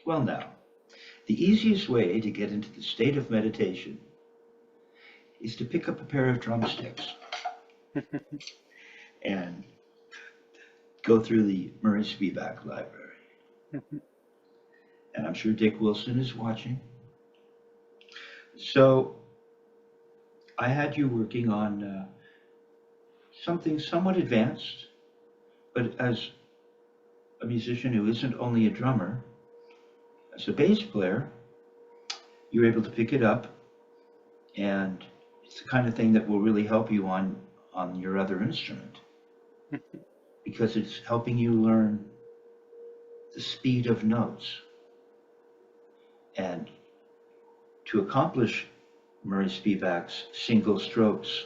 Well, now, the easiest way to get into the state of meditation is to pick up a pair of drumsticks and go through the Murray Spivack library. And I'm sure Dick Wilson is watching. So I had you working on something somewhat advanced, but as a musician who isn't only a drummer, as a bass player, you're able to pick it up, and it's the kind of thing that will really help you on your other instrument because it's helping you learn the speed of notes. And to accomplish Murray Spivack's single strokes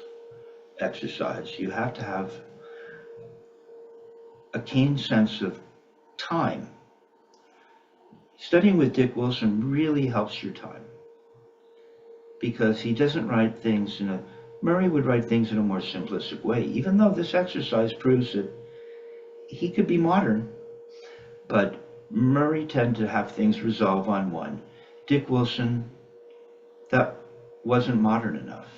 exercise, you have to have a keen sense of time. Studying with Dick Wilson really helps your time because he doesn't write things Murray would write things in a more simplistic way, even though this exercise proves that he could be modern, but Murray tended to have things resolve on one. Dick Wilson, that wasn't modern enough.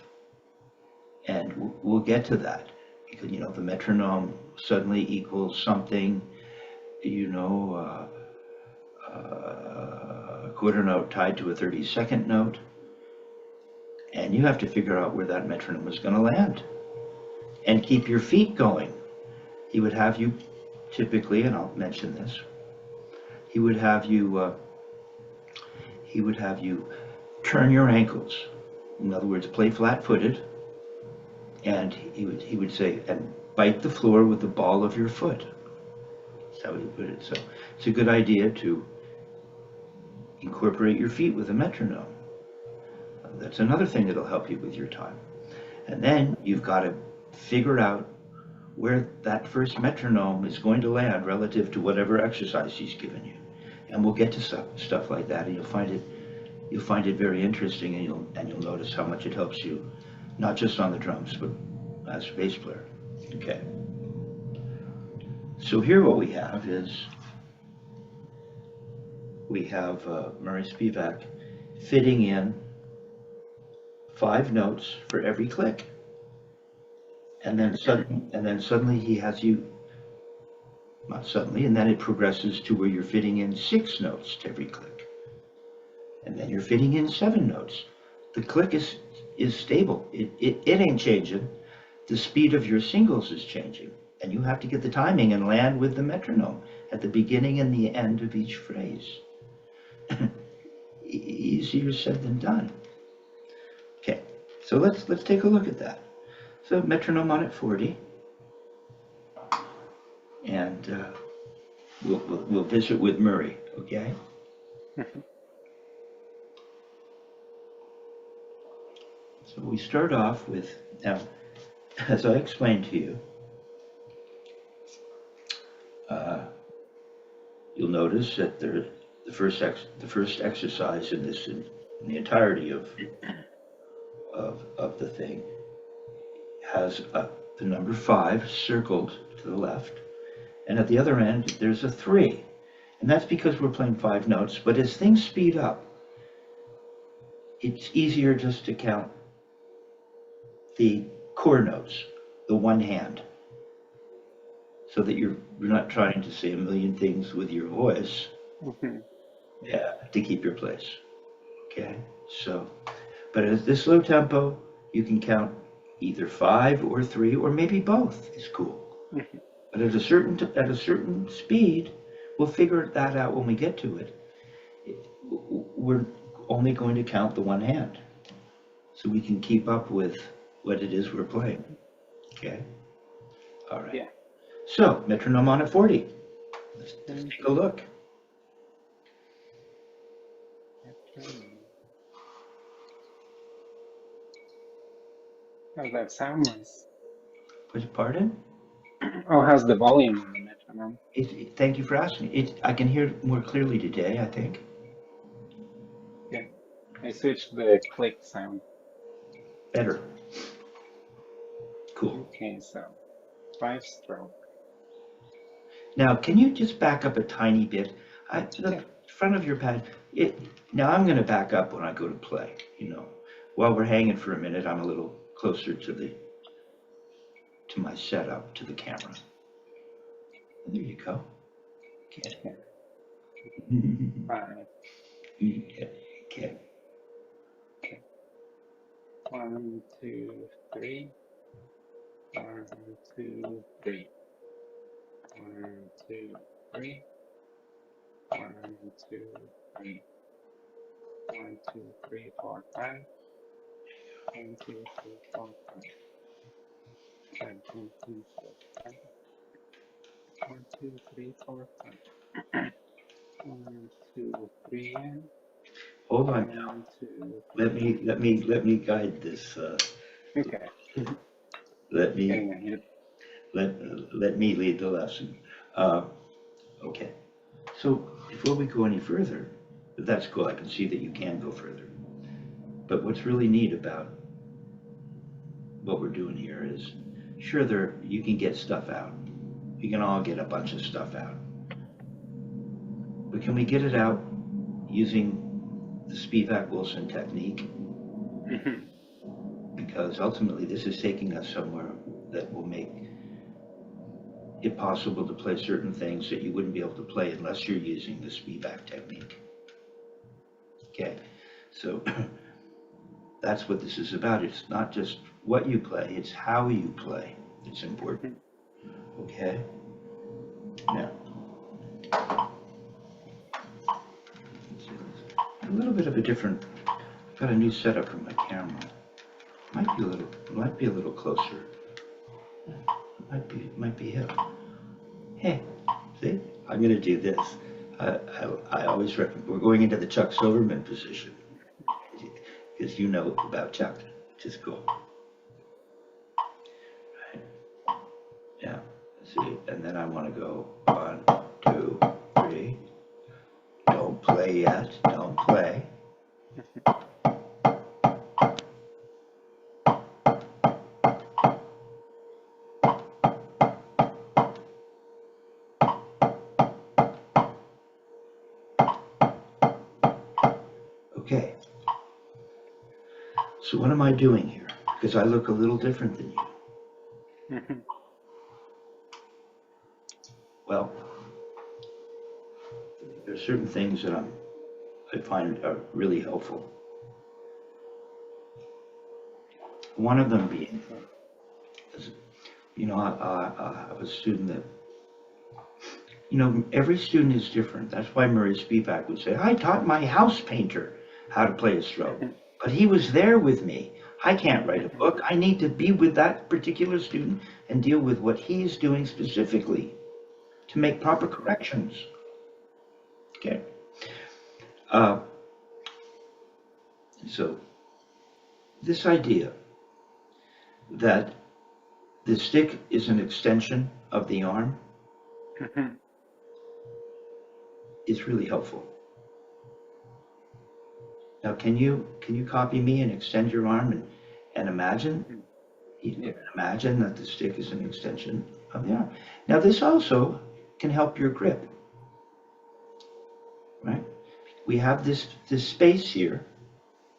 And we'll get to that because, the metronome suddenly equals something, a quarter note tied to a 32nd note. And you have to figure out where that metronome is going to land and keep your feet going. He would have you typically, and I'll mention this, he would have you turn your ankles. In other words, play flat-footed, and he would say, and bite the floor with the ball of your foot. That's how he put it. So it's a good idea to incorporate your feet with a metronome. That's another thing that'll help you with your time. And then you've got to figure out where that first metronome is going to land relative to whatever exercise he's given you. And we'll get to stuff like that, and you'll find it very interesting, and you'll notice how much it helps you, not just on the drums, but as a bass player. Okay. So here what we have is Murray Spivack fitting in 5 notes for every click, and then suddenly he has you, not suddenly, and then it progresses to where you're fitting in 6 notes to every click, and then you're fitting in 7 notes. The click is stable. It ain't changing. The speed of your singles is changing, and you have to get the timing and land with the metronome at the beginning and the end of each phrase. Easier said than done. Okay, so let's take a look at that. So metronome on at 40, and we'll visit with Murray. Okay. So we start off with, now, as I explained to you, you'll notice that the first exercise in the entirety of the thing has the number 5 circled to the left, and at the other end there's a 3, and that's because we're playing 5 notes. But as things speed up, it's easier just to count the core notes, the one hand, so that you're not trying to say a million things with your voice. Yeah, to keep your place. Okay, so, but at this low tempo, you can count either 5 or 3, or maybe both is cool. But at a certain speed, we'll figure that out when we get to it. We're only going to count the one hand, so we can keep up with what it is we're playing. Okay. All right. Yeah. So metronome on at 40. Let's take a look. How's that sound, Moise? Pardon? Oh, how's the volume on the metronome? Thank you for asking. I can hear more clearly today, I think. Yeah. I switched the click sound. Better. Cool. Okay, so 5-stroke. Now, can you just back up a tiny bit? front of your pad. Now I'm going to back up when I go to play, While we're hanging for a minute, I'm a little closer to my setup, to the camera. There you go. Okay. Okay. Five. Okay. Okay. 1, 2, 3. 1, 2, 3. 1, 2, 3. 1, 2, 3. 1, 2, 3, 4, 5. 1, 2, 3, 4, 5. 1, 2, 3, 4, 5. 1, 2, 3, 4, 5. 1, 2, 3 in. Hold on now. 1, 2, Let 3. me guide this. Okay. Let me Getting ahead. let me lead the lesson. Okay. So before we go any further, that's cool. I can see that you can go further. But what's really neat about what we're doing here is, sure, you can get stuff out. We can all get a bunch of stuff out. But can we get it out using the Spivack-Wilson technique? Because ultimately this is taking us somewhere that will make it possible to play certain things that you wouldn't be able to play unless you're using the Spivack technique. Okay, so that's what this is about. It's not just what you play, it's how you play. It's important. Okay, now a little bit of a different, I've got a new setup for my camera. Might be a little closer. Might be him. Hey, see, I'm gonna do this. I always recommend, we're going into the Chuck Silverman position, because you know about Chuck, which is cool. Right. Yeah, see, and then I want to go 1, 2, 3. Don't play yet, don't play. Okay, so what am I doing here? Because I look a little different than you. Well, there are certain things that I find are really helpful. One of them being, I have a student that, every student is different. That's why Murray Spivack would say, I taught my house painter how to play a stroke, but he was there with me. I can't write a book. I need to be with that particular student and deal with what he is doing specifically to make proper corrections. Okay. So this idea that the stick is an extension of the arm is really helpful. Now, can you copy me and extend your arm and imagine? Imagine that the stick is an extension of the arm. Now, this also can help your grip, right? We have this space here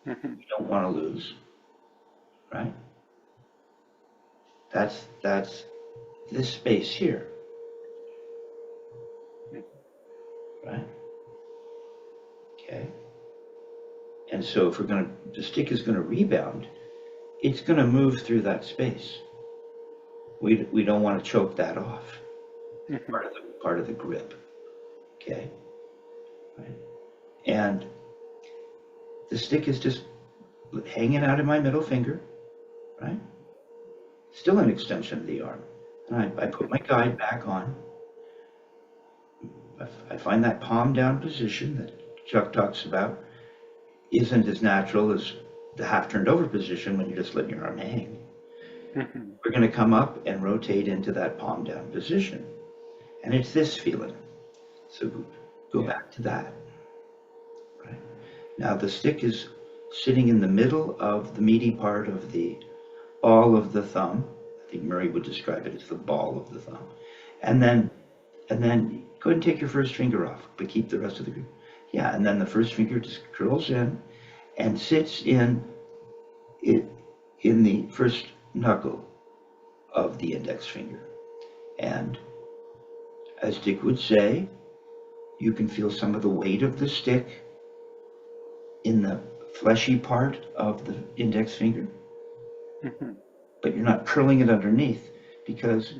we don't want to lose, right? That's this space here, right? Okay. And so if the stick is going to rebound, it's going to move through that space. We don't want to choke that off. Part of the grip. Okay. Right. And the stick is just hanging out of my middle finger, right? Still an extension of the arm. And I put my guide back on. I find that palm down position that Chuck talks about isn't as natural as the half turned over position when you're just letting your arm hang. We're going to come up and rotate into that palm down position. And it's this feeling. So go back to that. Right. Now the stick is sitting in the middle of the meaty part of the ball of the thumb. I think Murray would describe it as the ball of the thumb. And then go ahead and take your first finger off, but keep the rest of the grip. Yeah, and then the first finger just curls in and sits it in the first knuckle of the index finger. And as Dick would say, you can feel some of the weight of the stick in the fleshy part of the index finger, Mhm. but you're not curling it underneath because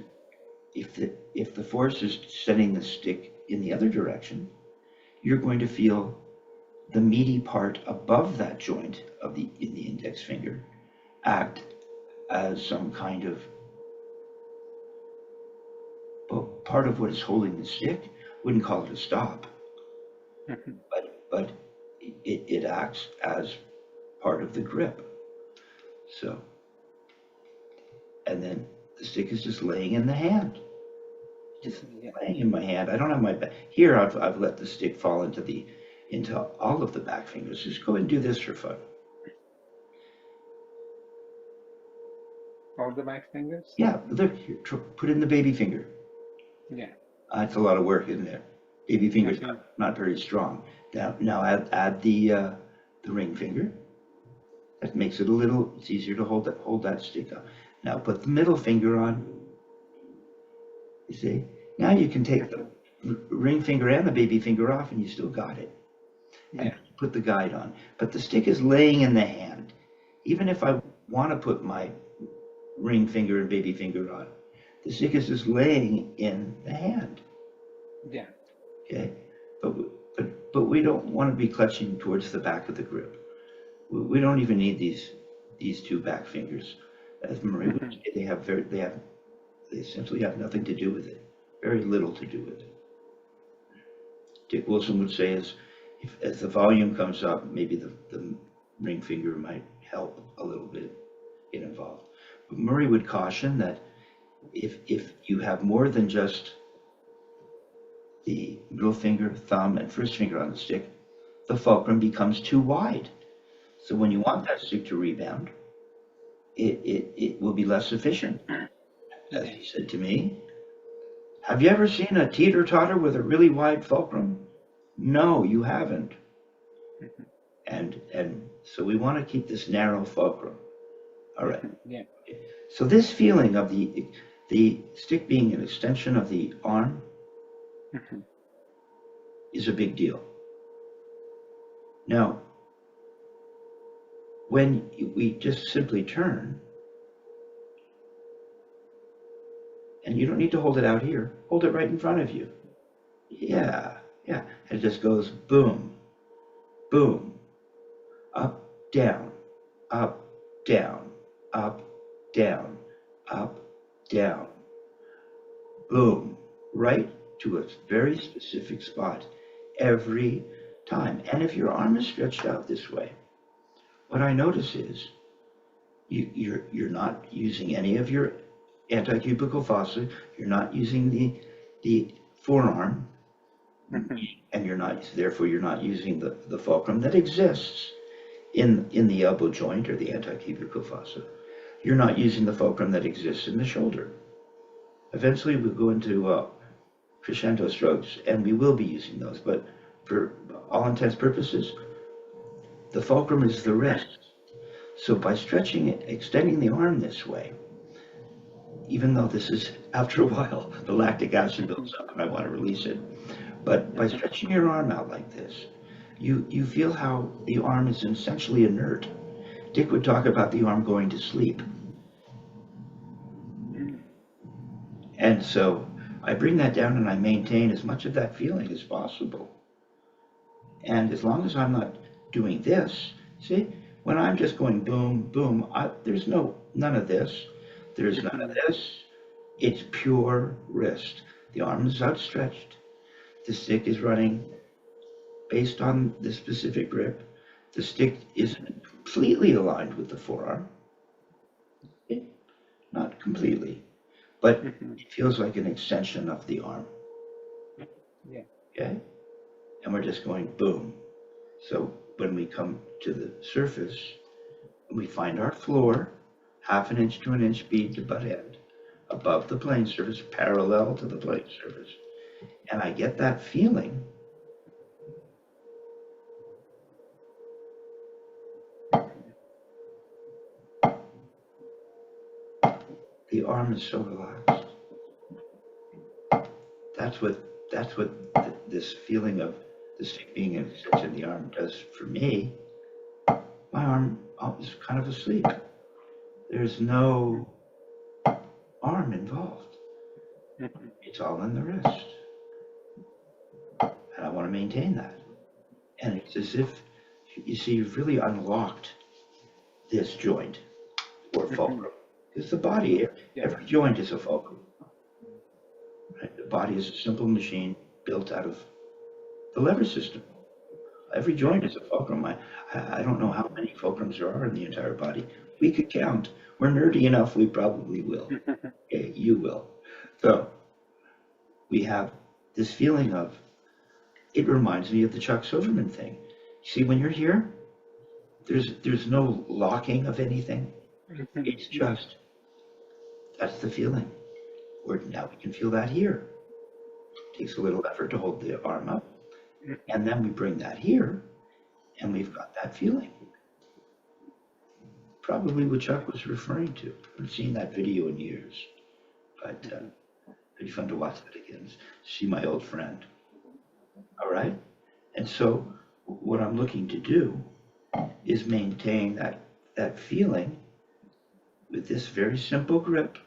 if the force is sending the stick in the other direction, you're going to feel the meaty part above that joint of the in the index finger act as some kind of, well, part of what is holding the stick. Wouldn't call it a stop, Mhm. but it acts as part of the grip. So, and then the stick is just laying in the hand, just Yeah. laying in my hand. I don't have my back here. I've let the stick fall into all of the back fingers. Just go and do this for fun. All the back fingers? Yeah, look, here, put in the baby finger. Yeah. It's a lot of work, isn't it? Baby finger's Okay. not very strong. Now add the ring finger. That makes it a little, it's easier to hold that stick up. Now put the middle finger on. You see? Now you can take the Mhm. ring finger and the baby finger off, and you still got it. And Yeah. put the guide on. But the stick is laying in the hand. Even if I want to put my ring finger and baby finger on, the stick is just laying in the hand. Yeah. Okay, but but we don't want to be clutching towards the back of the grip. We don't even need these two back fingers. As Marie would Mhm. say, they essentially have nothing to do with it. Very little to do with it. Dick Wilson would say if as the volume comes up, maybe the ring finger might help a little bit get involved. But Murray would caution that if you have more than just the middle finger, thumb, and first finger on the stick, the fulcrum becomes too wide. So when you want that stick to rebound, it will be less efficient. As Yeah. he said to me, have you ever seen a teeter-totter with a really wide fulcrum? No, you haven't. Mhm. And so we want to keep this narrow fulcrum. All right. Mhm. Yeah. So this feeling of the stick being an extension of the arm Mhm. is a big deal. Now, when we just simply turn, and you don't need to hold it out here, hold it right in front of you. Yeah, yeah. And it just goes boom, boom, up, down, up, down, up, down, up, down, boom, right to a very specific spot every time. And if your arm is stretched out this way, what I notice is you're not using any of your anticubical fossa, you're not using the forearm, Mhm. and you're not using the fulcrum that exists in the elbow joint or the anticubical fossa. You're not using the fulcrum that exists in the shoulder. Eventually we'll go into crescendo strokes and we will be using those, but for all intents and purposes, the fulcrum is the wrist. So by stretching it, extending the arm this way, even though this is, after a while, the lactic acid builds Mhm. up and I want to release it, but by Mhm. stretching your arm out like this, you feel how the arm is essentially inert. Dick would talk about the arm going to sleep. Mm. And so I bring that down and I maintain as much of that feeling as possible. And as long as I'm not doing this, see, when I'm just going boom, boom, there's none of this. There's none of Mhm. this. It's pure wrist. The arm is outstretched. The stick is running based on the specific grip. The stick isn't completely aligned with the forearm. Not completely, but Mhm. it feels like an extension of the arm. Yeah. Okay? And we're just going boom. So when we come to the surface, we find our floor, half an inch to an inch bead to butt end, above the plane surface, parallel to the plane surface. And I get that feeling the arm is so relaxed. That's what this feeling of the stick being in the arm does for me. My arm is kind of asleep. There's no arm involved. It's all in the wrist. And I want to maintain that. And it's as if, you see, you've really unlocked this joint or fulcrum. Because the body, every joint is a fulcrum. Right? The body is a simple machine built out of the lever system. Every joint is a fulcrum. I don't know how many fulcrums there are in the entire body. We could count. We're nerdy enough, we probably will. Okay, you will. So we have this feeling of, it reminds me of the Chuck Silverman thing. See, when you're here, there's no locking of anything. It's just, that's the feeling. Or now we can feel that here. It takes a little effort to hold the arm up. And then we bring that here, and we've got that feeling. Probably what Chuck was referring to. I haven't seen that video in years, but it'd be fun to watch that again, see my old friend. All right? And so what I'm looking to do is maintain that feeling with this very simple grip.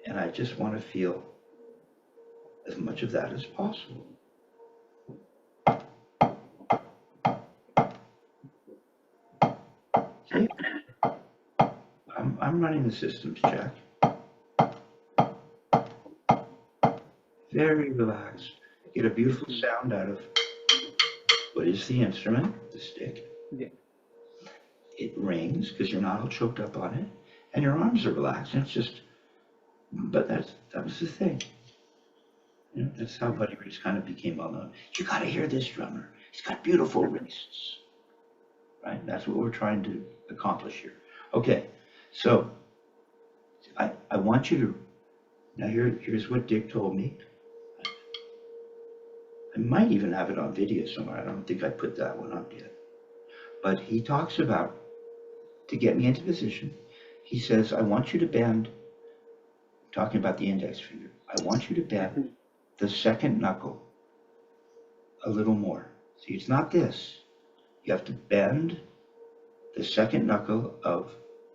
And I just want to feel as much of that as possible. See? I'm running the systems check. Very relaxed. Get a beautiful sound out of what is the instrument, the stick. Yeah. It rings because you're not all choked up on it, and your arms are relaxed. And it's just, but that was the thing. You know, that's how Buddy Rich kind of became well known. You got to hear this drummer. He's got beautiful wrists. Right? That's what we're trying to accomplish here. Okay, so I want you to, now here's what Dick told me. I might even have it on video somewhere. I don't think I put that one up yet. But he talks about, to get me into position, he says, I want you to bend, talking about the index finger, I want you to bend the second knuckle a little more. See, it's not this. You have to bend the second knuckle of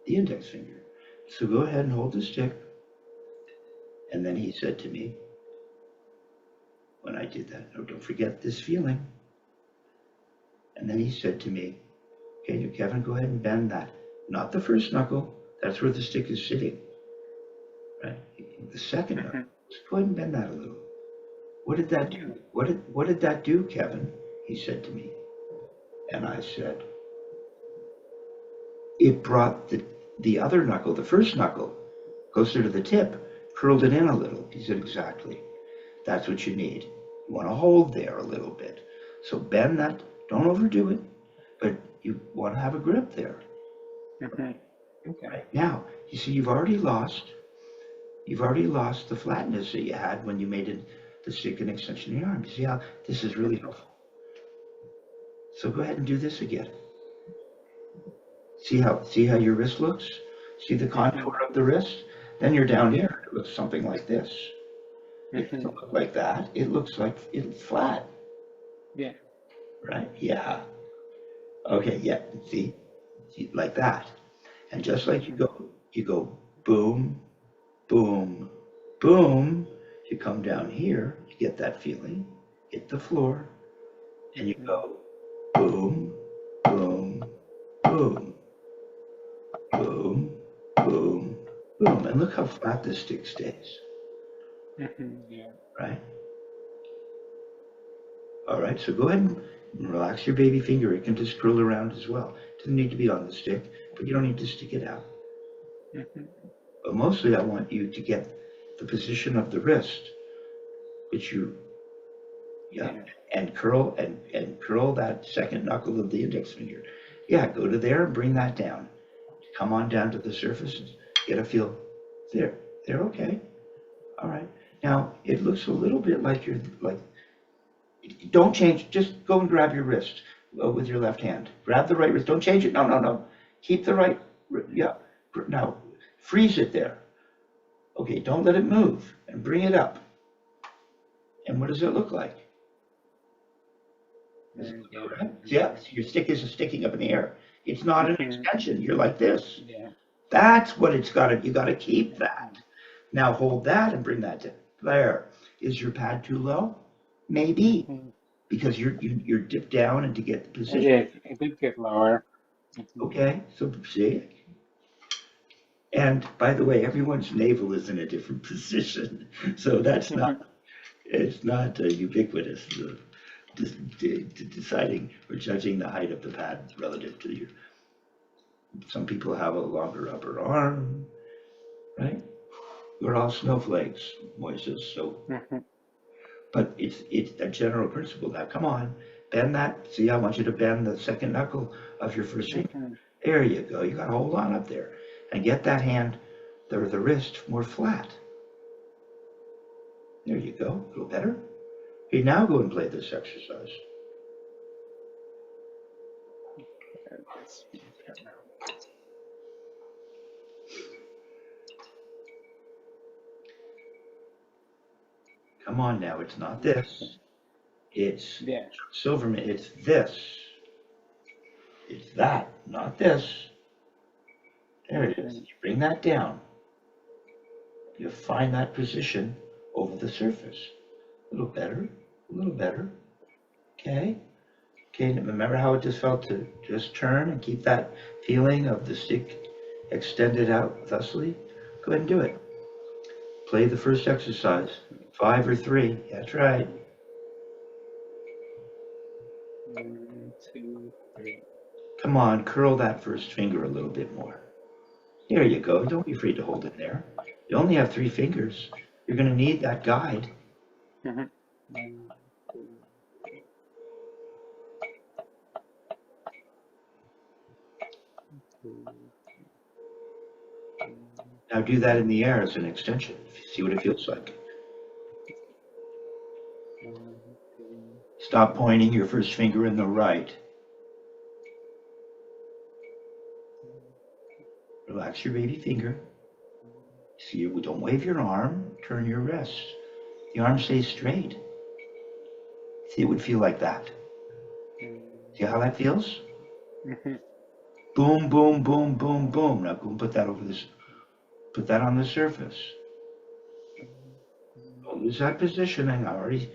the index finger. So go ahead and hold the stick. And then he said to me, when I did that, no, don't forget this feeling. And then he said to me, okay, Kevin, go ahead and bend that. Not the first knuckle, that's where the stick is sitting. Right? The second knuckle, just go ahead and bend that a little. What did that do? What did that do, Kevin? He said to me. And I said, it brought the other knuckle, the first knuckle, closer to the tip, curled it in a little. He said, exactly. That's what you need. You want to hold there a little bit. So bend that, don't overdo it, but you want to have a grip there. Okay. Right now, you see, you've already lost the flatness that you had when you made it the stick an extension of your arm. You see how this is really helpful. So go ahead and do this again. See how your wrist looks? See the contour of the wrist? Then you're down here. It looks something like this. It doesn't look like that. It looks like it's flat. Yeah. Right? Yeah. Okay, yeah. See, like that. And just like you go boom, boom, boom. You come down here, you get that feeling, hit the floor, and you go boom, boom, boom, boom, boom, boom. And look how flat this stick stays. Yeah. Right? All right, so go ahead and relax your baby finger. It can just curl around as well. It doesn't need to be on the stick, but you don't need to stick it out. But mostly I want you to get the position of the wrist, which and curl that second knuckle of the index finger. Yeah, go to there and bring that down. Come on down to the surface and get a feel. There, okay. All right. Now it looks a little bit like don't change, just go and grab your wrist with your left hand. Grab the right wrist, don't change it, no. Keep the right, yeah. Now, Freeze it there. Okay, don't let it move, and bring it up. And what does it look like? Is it Yeah. correct? Yeah, your stick isn't sticking up in the air. It's not an extension. You're like this. Yeah. That's what it's got to, you got to keep that. Now hold that and bring that to there. Is your pad too low? Maybe, because you're dipped down and to get the position. It did get lower. Okay, so see? And by the way, everyone's navel is in a different position. So that's not, it's not ubiquitous. Deciding or judging the height of the pad relative to your, some people have a longer upper arm, right? We're all snowflakes, Moises, so, but it's a general principle. Now, come on, bend that. See, I want you to bend the second knuckle of your first finger. There you go. You got to hold on up there and get that hand, the wrist more flat. There you go. A little better. Okay, now go and play this exercise. Come on now, it's not this. It's Silverman, it's this. It's that, not this. There it is. You bring that down. You find that position over the surface. A little better, a little better. Okay. Okay, remember how it just felt to just turn and keep that feeling of the stick extended out thusly? Go ahead and do it. Play the first exercise. 5 or 3. That's right. 1, 2, 3. Come on, curl that first finger a little bit more. There you go. Don't be afraid to hold it there. You only have 3 fingers. You're going to need that guide. Now do that in the air as an extension. See what it feels like. Stop pointing your first finger in the right. Relax your baby finger. See, don't wave your arm. Turn your wrist. The arm stays straight. See, it would feel like that. See how that feels? Boom, boom, boom, boom, boom. Now go and put that over this. Put that on the surface. Don't lose that positioning. I already.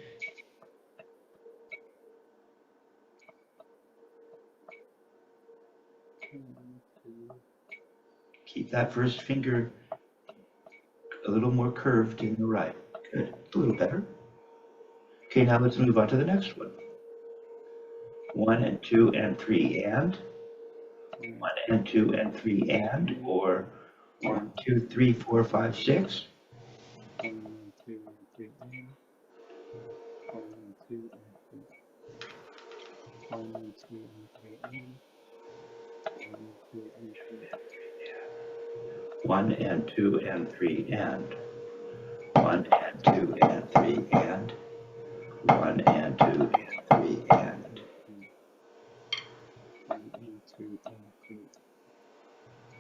Keep that first finger a little more curved in the right. Good. A little better. Okay, now let's move on to the next one. 1 and 2 and 3 and. 1 and 2 and 3 and, or 1, 2, 3, 4, 5, 6. 1, 2, 3 and. 1, 2, and 3. 1, 2, and 3 and. 1 and 2 and 3 and. 1 and 2 and 3 and. 1 and 2 and 3 and. 1 and 2 and 3.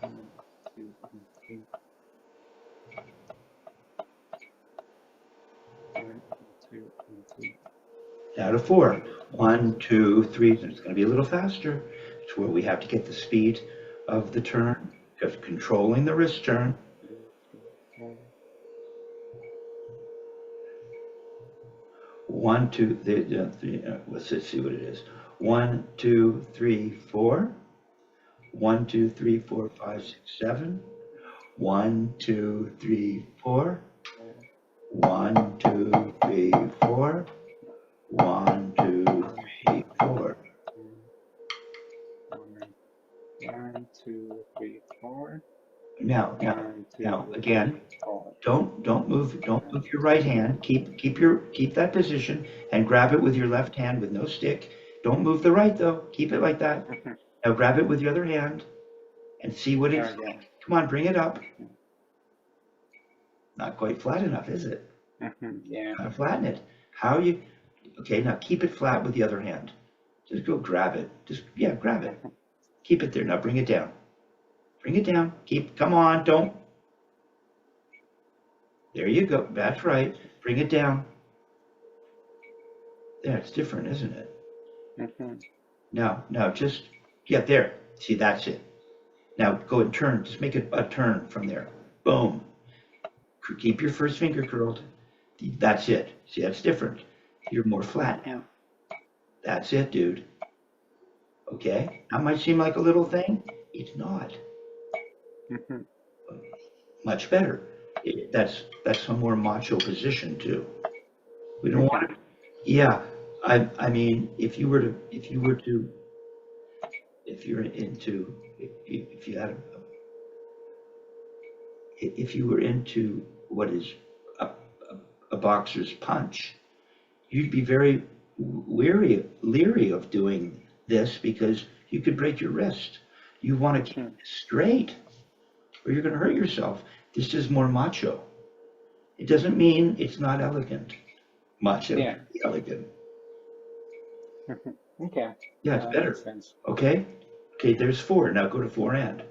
1, 2 and 3. 1 and 2 and 3. Now to 4. 1, 2, 3. And it's going to be a little faster. It's where we have to get the speed of the turn, of controlling the wrist turn. 1, 2, 3. Let's see what it is. 1, 2, 3, 4. 1, 2, 3, 4, 5, 6, 7. 1, 2, 3, 4. 1, 2, 3, 4. 1, 2, 3, 4. 1, 2, 3, 4. Now again, don't move your right hand. Keep that position and grab it with your left hand with no stick. Don't move the right though. Keep it like that. Now grab it with your other hand and see what it's like. Come on, bring it up. Not quite flat enough, is it? Yeah. Gotta flatten it. How you? Okay, now keep it flat with the other hand. Just go grab it. Grab it. Keep it there. Now bring it down. Bring it down. Come on, don't. There you go. That's right. Bring it down. There, it's different, isn't it? Mm-hmm. Now, just, yeah, there. See, that's it. Now go and turn. Just make a turn from there. Boom. Keep your first finger curled. That's it. See, that's different. You're more flat now. That's it, dude. Okay? That might seem like a little thing. It's not. Mm-hmm. Much better. That's a more macho position too. We don't want to. Yeah. I mean, if you're into, if you had if you were into what is a boxer's punch, you'd be very leery of doing this because you could break your wrist. You want to keep it straight or you're going to hurt yourself. This is more macho. It doesn't mean it's not elegant. Macho, Yeah. elegant. Okay. Yeah, it's better. Makes sense. Okay? Okay, there's 4. Now go to 4 and.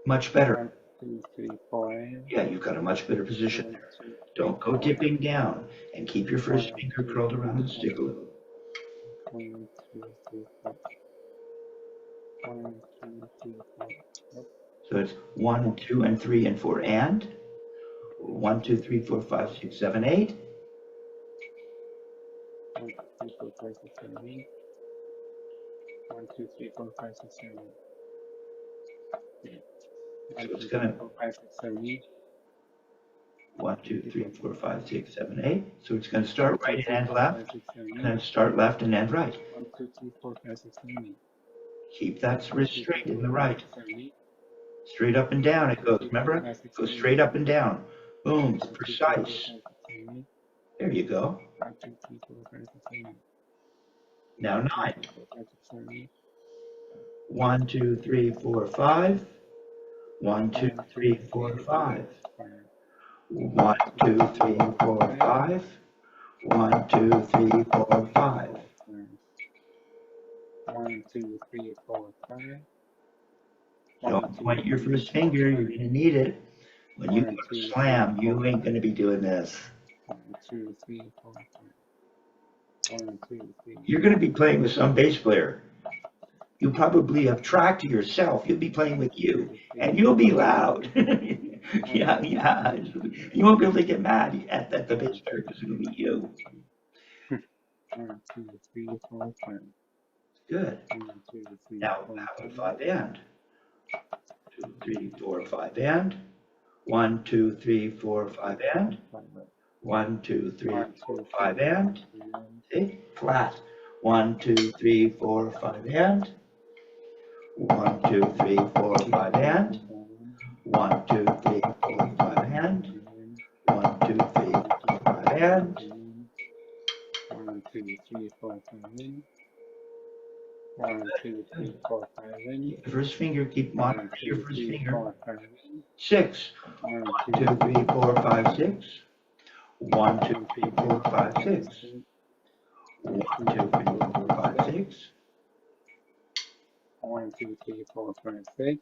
Much better. 1, 2, 3, 4. Yeah, you've got a much better position there. Don't go dipping down and keep your first finger curled around the stick a little. 1, 2, 3, 4. 1, 2, 3, 4. So it's 1, 2, and 3, and 4, and 1, 2, 3, 4, 5, 6, 7, 8. 1, 2, 3, 4, 5, 6, 7, 8. 1, 2, 3, 4, 5, 6, 7, 8. So it's gonna 4, 5, 6, 7, 8. 1, 2, 3, 4, 5, 6, 7, 8. So it's gonna start right and left, and then start left and end right. 1, 2, 3, 4, 5, 6, 7, 8. Keep that wrist straight in the right. Straight up and down it goes. Remember? Go straight up and down. Boom. It's precise. There you go. Now 9. 1, 2, 3, 4, 5. 1, 2, 3, 4, 5. 1, 2, 3, 4, 5. 1, 2, 3, 4, 5. 1, 2, 3, 4, 5. Don't point your first finger. You're going to need it. When you go to slam, you ain't going to be doing this. 1, 2, 3, 4, 5. 1, 2, 3. You're going to be playing with some bass player. You probably have tracked yourself. You'll be playing with you, and you'll be loud. Yeah. You won't be able to get mad at the bass player because it'll be you. 1, 2, 3, 4, 5. Good. 1, 2, 3, Now have a 5 and. 2, 3, 4, 5 and. 1, 2, 3, 4, 5 and. 1, 2, 3, 4, 5 and. See? Flat. 1, 2, 3, 4, 5 and. 1, 2, 3, 4, 5 and. 1, 2, 3, 4, 5 and. 1, 2, 3, 4, 5 and. 1, 2, 3, 4, 5 in. 1, 2, 3, 4, 5 in. First finger, keep monitoring your first 3, finger. 4, 5 in. 6. 1, 2, 3, 4, 5, 6. 1, 2, 3, 4, 5, 6. 1, 2, 3, 4, 5, 6. 1, 2, 3, 4, 5, 6.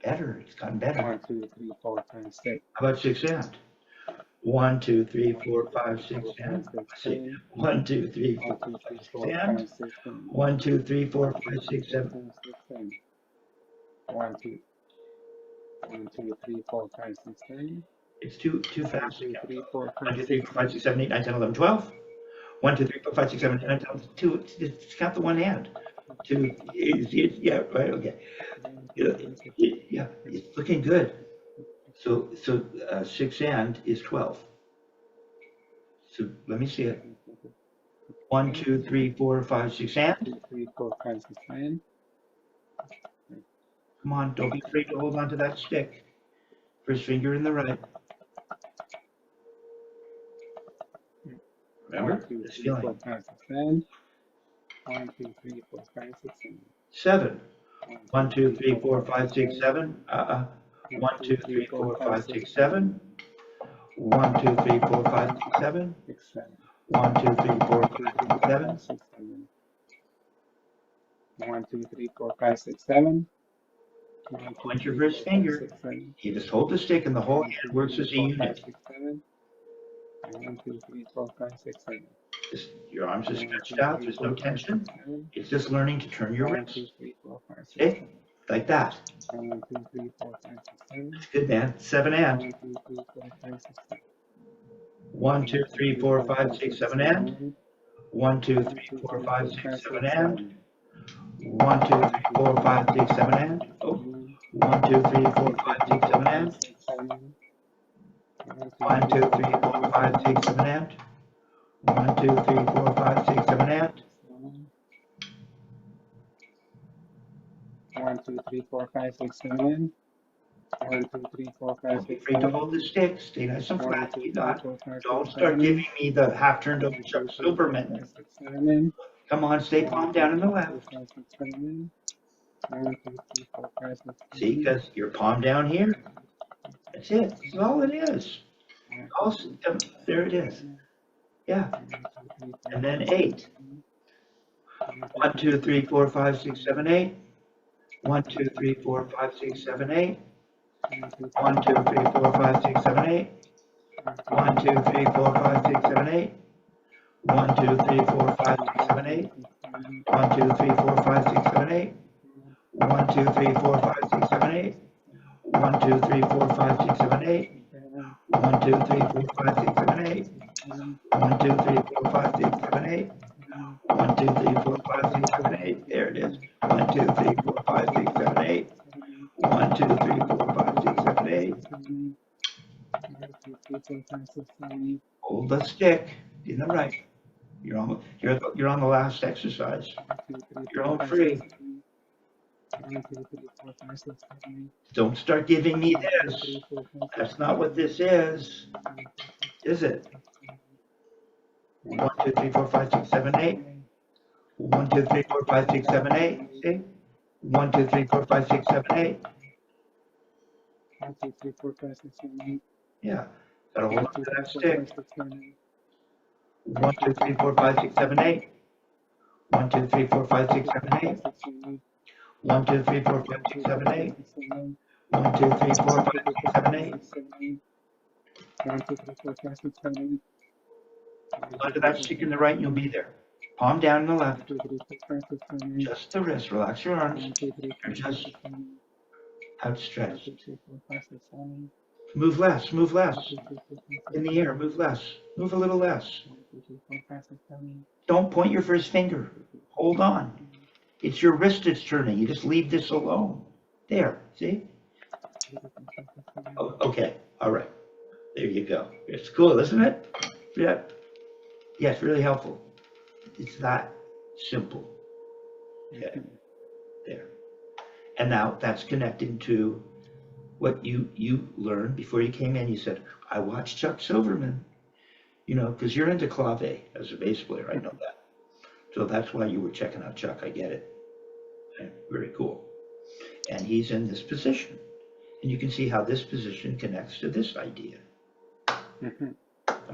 Better. It's gotten better. 1, 2, 3, 4, 5, 6. How about 6 and? 1, 2, 3, 4, 5, 6 and. 1, 2, 3, 4, 5, 6 and. 1, 2, 3, 4, 5, 6, 7. 1, 2, 3, 4, 5, 6, 7. It's too fast. 1, 2, 3, 4, 1, 2, 5, 3, 4, 5, 6, 7, 8, 9, 10, 11, 12. 1, 2, 3, 4, 5, 6, 7, 8, 9, 10, 11, 2. Just count the one hand. 2. Yeah, right, okay. Yeah, it's looking good. So 6 and is 12. So let me see it. 1, 2, 3, 4, 5, 6 and. 2, 3, 4, 5, 6, 7. Come on, don't be afraid to hold on to that stick. First finger in the right. Remember? 1, 2, This 3, feeling. 4, 5, 6, 7. 1, 2, 3, 4, 5, 6, 7. 7. 1, 2, 3, 4, 5, 6, 7. 1, 2, 3, 4, 5, 6, 7. 1, 2, 3, 4, 5, 6, 7. 1, 2, 3, 4, 5, 6, 7. 1, 2, 3, 4, 5, 6, 7. 1, 2, Point your 3, first 4, 5, finger. 6, 7. You just hold the stick and the whole 1, 2, hand works 3, as a 4, 5, unit. 6, 7. 1, 2, 3, 4, 5, 6, 7. Just, your arms are 1, 2, stretched out. 3, There's no 4, 5, 6, tension. 7. It's just learning to turn your 1, 2, wrist. 3, 4, 5, 6, See? 7. Like that. 1, 2, 3, 4, 5, 6, 7. Good, man. 7 and. 1, 2, 3, 4, 5, 6, 7. 1, 2, 1, 2, 3, 3, 4, 4, 5, 5, 6, 6, 7 7. and. 1, 2, 3, 1, 2, 4, 3, 5, 4, 5, 6, 7 6, and. 7. 1, 2, 3, 4, 5, 6, 7 and. Oh. 1, 2, 3, 4, 5, 6, 7 and. 1, 2, 3, 4, 5, 6, 7 and. 1, 2, 3, 4, 5, 6, 7 and. 1, 2, 3, 4, 5, 6, 7. 1, 2, 3, 4, 5, Don't be 6, afraid to 7. hold the stick. Stay nice and 1, flat. 2, You 3, got. 4, 5, 6, Don't start 7. giving me the half turned 1, over 2, Chuck 3, 4, 5, Silverman. 6, 7. Come on, stay 1, palm 2, down in the 3, 4, left. 5, 6, 7. 1, 2, 3, 4, 5, 6, 7. See, because your palm down here. That's it. That's all it is. There it is. Yeah. And then 8. 1, 2, 3, 4, 5, 6, 7, 8. 1, 2, 3, 4, 5, 6, 7, 8. 1, 2, 3, 4, 5, 6, 7, 8. 1, 2, 3, 4, 5, 6, 7, 8. 1, 2, 3, 4, 5, 6, 7, 8. 1, 2, 3, 4, 5, 6, 7, 8. 1, 2, 3, 4, 5, 6, 7, 8. 1, 2, 3, 4, 5, 6, 7, 8. 1, 2, 3, 4, 5, 6, 7, 8. 1, 2, 3, 4, 5, 6, 7, 8. 1, 2, 3, 4, 5, 6, 7, 8. There it is. 1, 2, 3, 4, 5, 6, 7, 8. 1, 2, 3, 4, 5, 6, 7, 8. Hold the stick in the right. You're on the last exercise. You're home free. Don't start giving me this. That's not what this is it? 1, 2, 3, 4, 5, 6, 7, 8. 1, 2, 3, 4, 5, 6, 7, 8. See? 1, 2, 3, 4, 5, 6, 7, 8. 1, 2, 3, 4, 5, 6, 7, 8. Yeah. Gotta hold on to that 4, stick. 5, 6, 7, 8. 1, 2, 3, 4, 5, 6, 7, 8. 1, 2, 3, 4, 5, 6, 7, 8. 1, 2, 3, 4, 5, 6, 7, 8. 1, 2, 3, 4, 5, 6, 7, 8. 1, 2, 3, 4, 5, 6, 7, 8. Under that stick in the right, and you'll be there. Palm down in the left. 1, 2, 3, 4, 5, 6, 7, 8. Just the wrist. Relax your arms. 1, 2, 3, 4, You're 5, just 6, 7, 8. 1, outstretched. 2, 3, 4, 5, 6, 7, Move less. Move 8. less. 1, 2, 3, 4, 5, 6, In the air. Move less. Move a little less. 1, 2, 3, 4, 5, 6, 7, Don't point your first finger. Hold on. It's your wrist that's turning. You just leave this alone. There. See? Oh, okay. All right. There you go. It's cool, isn't it? Yeah. Yeah, it's really helpful. It's that simple. Okay. There. And now that's connecting to what you learned before you came in. You said, I watched Chuck Silverman. You know, because you're into clave as a bass player. I know that. So that's why you were checking out Chuck. I get it. Okay. Very cool. And he's in this position. And you can see how this position connects to this idea. Come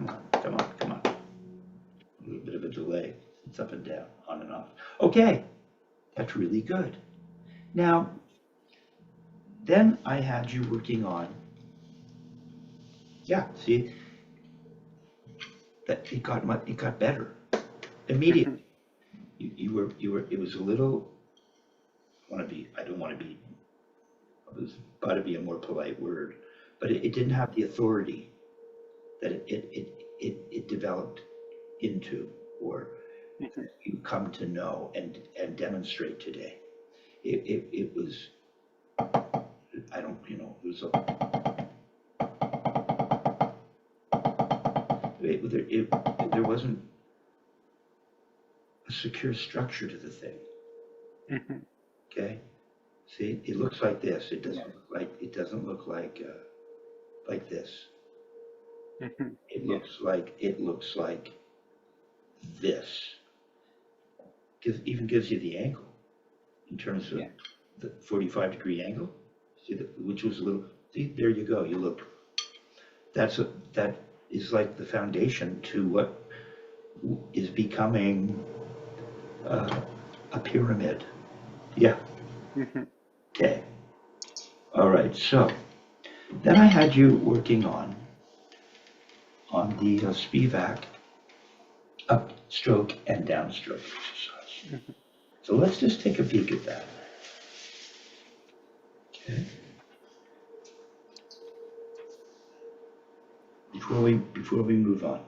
on, come on, come on. A little bit of a delay. It's up and down, on and off. Okay, that's really good. Now, then I had you working on, yeah, see, that it got better immediately. It was a little, I don't want to be, it was about to be a more polite word, but it didn't have the authority that it developed into, or you come to know and demonstrate today. It was, I don't, you know, it was there wasn't a secure structure to the thing. Okay, see, it looks like this. It doesn't look like this. It looks like this. Even gives you the angle in terms of the 45-degree angle. See, which was a little. See, there you go. You look. That is like the foundation to what is becoming a pyramid. Yeah. Okay. All right, so then I had you working on the Spivack upstroke and downstroke exercise. So let's just take a peek at that. Okay. Before we move on.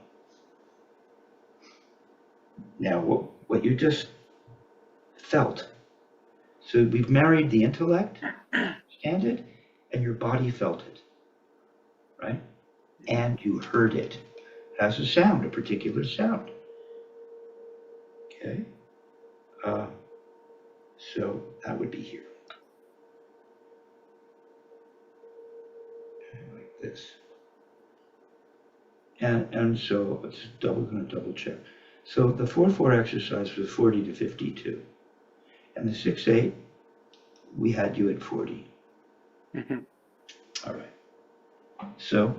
Now, what you just felt. So we've married the intellect, understand it, and your body felt it, right? And you heard it. It has a sound, a particular sound. Okay. So that would be here. Okay, like this. And so it's going to double check. So the 4-4 exercise was 40 to 52. And the 6-8, we had you at 40. All right. So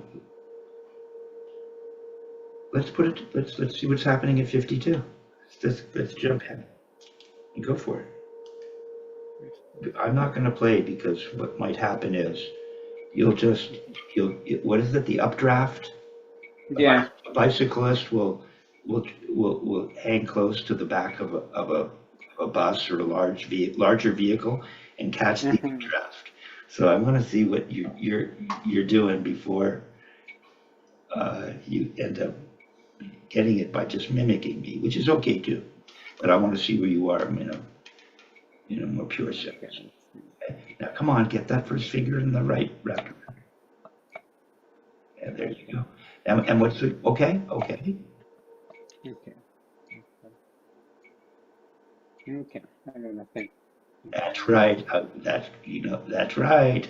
let's see what's happening at 52. Let's jump in and go for it. I'm not going to play because what might happen is what is it? The updraft? Yeah. A bicyclist will hang close to the back of a bus or a larger vehicle and catch the updraft. So I'm going to see what you're doing before you end up getting it by just mimicking me, which is okay too. But I want to see where you are in a more pure sense. Okay. Now come on, get that first finger in the right wrapped. Yeah, there you go. And what's the okay? Okay. I don't know. That's right. That's right.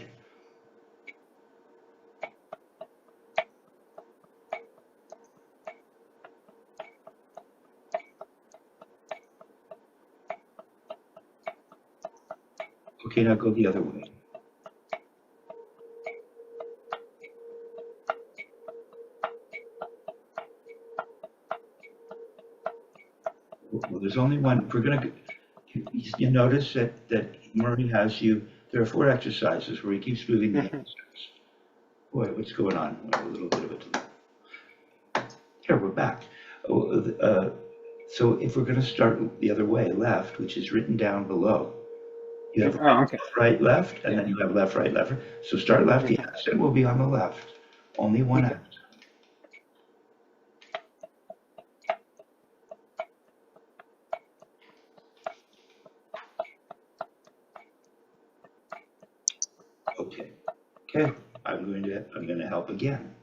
Okay, now go the other way. Well, there's only one. If we're gonna, you notice that Murray has you. There are 4 exercises where he keeps moving the exercise. Boy, what's going on? A little bit of a delay. Here, we're back. So if we're going to start the other way, left, which is written down below, you have right, left, and then you have left, right, left. So start left, the accent will be on the left. Only one accent. Okay, I'm going to help again.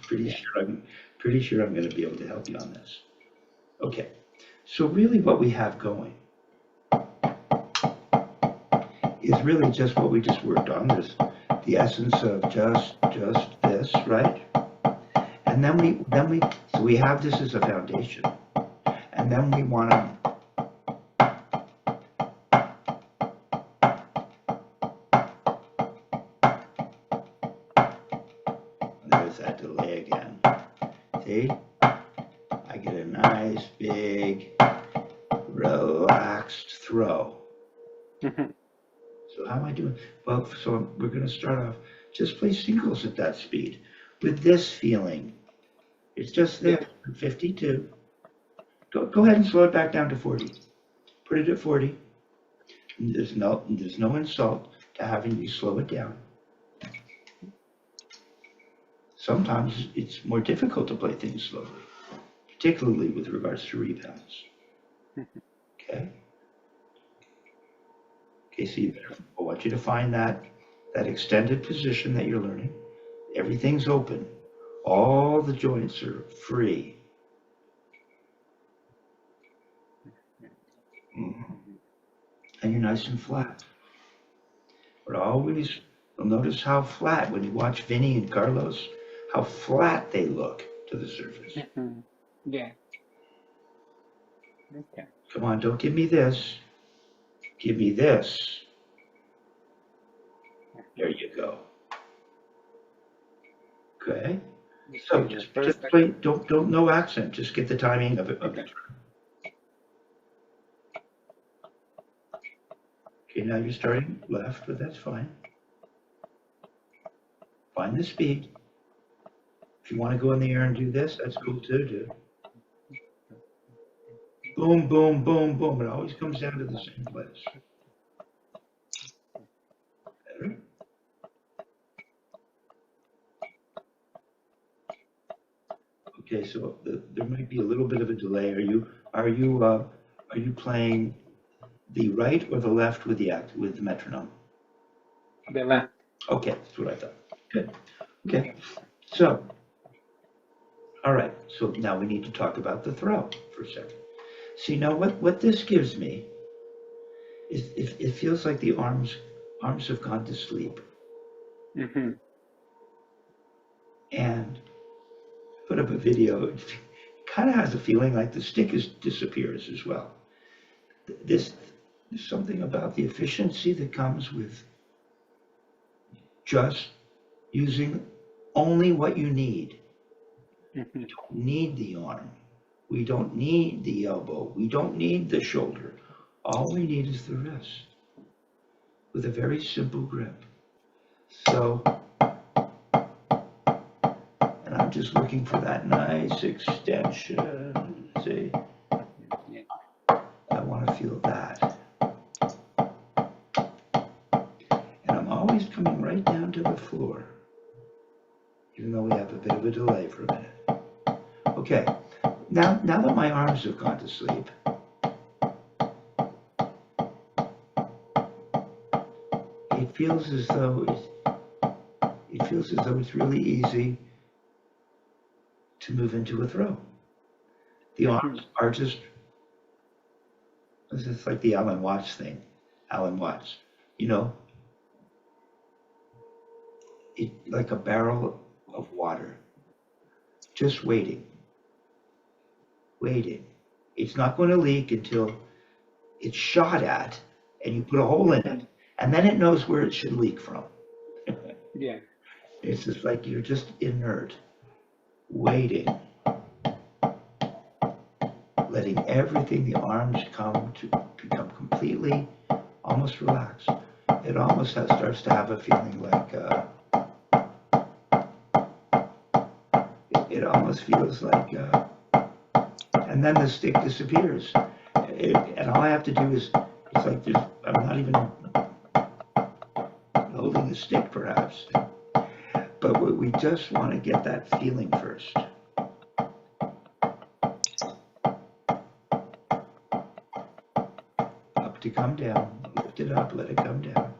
Pretty sure I'm going to be able to help you on this. Okay, so really what we have going is really just what we just worked on. There's the essence of just this, right? And then we have this as a foundation, and then we want to. There's that delay again. See? I get a nice big relaxed throw. So how am I doing? Well, so we're going to start off, just play singles at that speed with this feeling. It's just there, 52. Go ahead and slow it back down to 40. Put it at 40. There's no insult to having you slow it down. Sometimes it's more difficult to play things slowly, particularly with regards to rebounds. Okay? Okay, so I want you to find that extended position that you're learning. Everything's open. All the joints are free. And you're nice and flat. But always, you'll notice how flat, when you watch Vinny and Carlos, how flat they look to the surface. Yeah. Okay. Come on, don't give me this. Give me this. There you go. Okay. So just play. Don't no accent. Just get the timing of the turn. Okay, now you're starting left, but that's fine. Find the speed. If you want to go in the air and do this, that's cool too, dude. Boom, boom, boom, boom. It always comes down to the same place. Better. Okay, so there might be a little bit of a delay. Are you playing the right or the left with the metronome? The left. Okay, that's what I thought. Good. Okay. So, all right. So now we need to talk about the throw for a second. See, now what this gives me is it feels like the arms have gone to sleep. Mm-hmm. And put up a video. It kind of has a feeling like the stick disappears as well. There's something about the efficiency that comes with just using only what you need. Mm-hmm. We don't need the arm. We don't need the elbow. We don't need the shoulder. All we need is the wrist with a very simple grip. So, and I'm just looking for that nice extension. See, I want to feel that. And I'm always coming right down to the floor, even though we have a bit of a delay for a minute. Okay, now that my arms have gone to sleep, it feels as though it's really easy to move into a throw. The arms are just, it's like the Alan Watts thing. Alan Watts, you know, it like a barrel of water, just waiting. It's not going to leak until it's shot at and you put a hole in it, and then it knows where it should leak from. Yeah. It's just like you're just inert, waiting, letting everything, the arms come to become completely, almost relaxed. It almost starts to have a feeling like, it almost feels like, and then the stick disappears. And all I have to do is, it's like I'm not even holding the stick perhaps, but we just want to get that feeling first. Up to come down, lift it up, let it come down.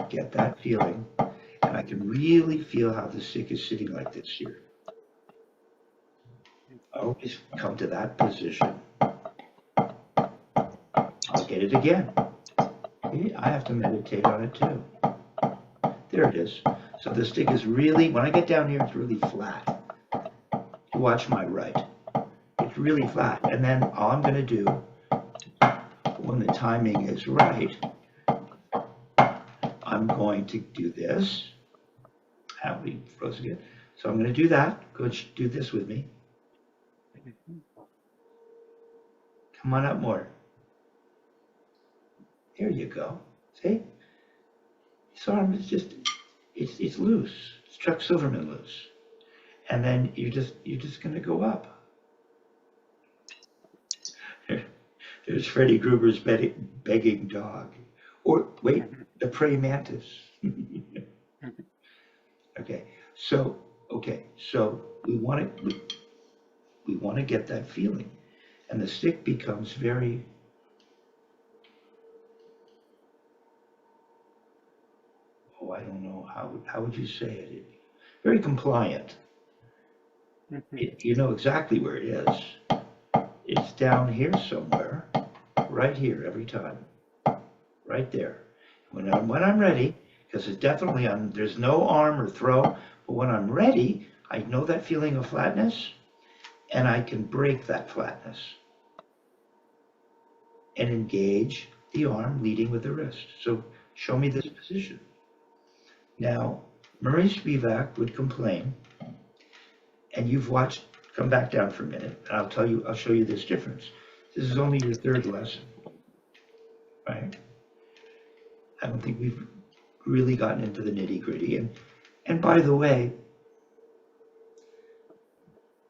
Get that feeling, and I can really feel how the stick is sitting like this here. Always come to that position. I'll get it again. See, I have to meditate on it too. There it is. So the stick is really, when I get down here, it's really flat. Watch my right. It's really flat. And then all I'm going to do, when the timing is right, I'm going to do this. How we froze again. So I'm going to do that. Go do this with me. Come on up more. There you go. See? This arm is just, it's loose. It's Chuck Silverman loose. And then you're just going to go up. There's Freddy Gruber's begging dog. Or wait, the praying mantis. Okay, so we want to get that feeling, and the stick becomes very, I don't know, how would you say it? Very compliant. You know exactly where it is. It's down here somewhere, right here every time, right there. When I'm ready, because it's definitely there's no arm or throw, but when I'm ready, I know that feeling of flatness, and I can break that flatness and engage the arm leading with the wrist. So show me this position. Now, Murray Spivack would complain, and you've watched, come back down for a minute, and I'll show you this difference. This is only your third lesson, right? I don't think we've really gotten into the nitty-gritty, and And by the way,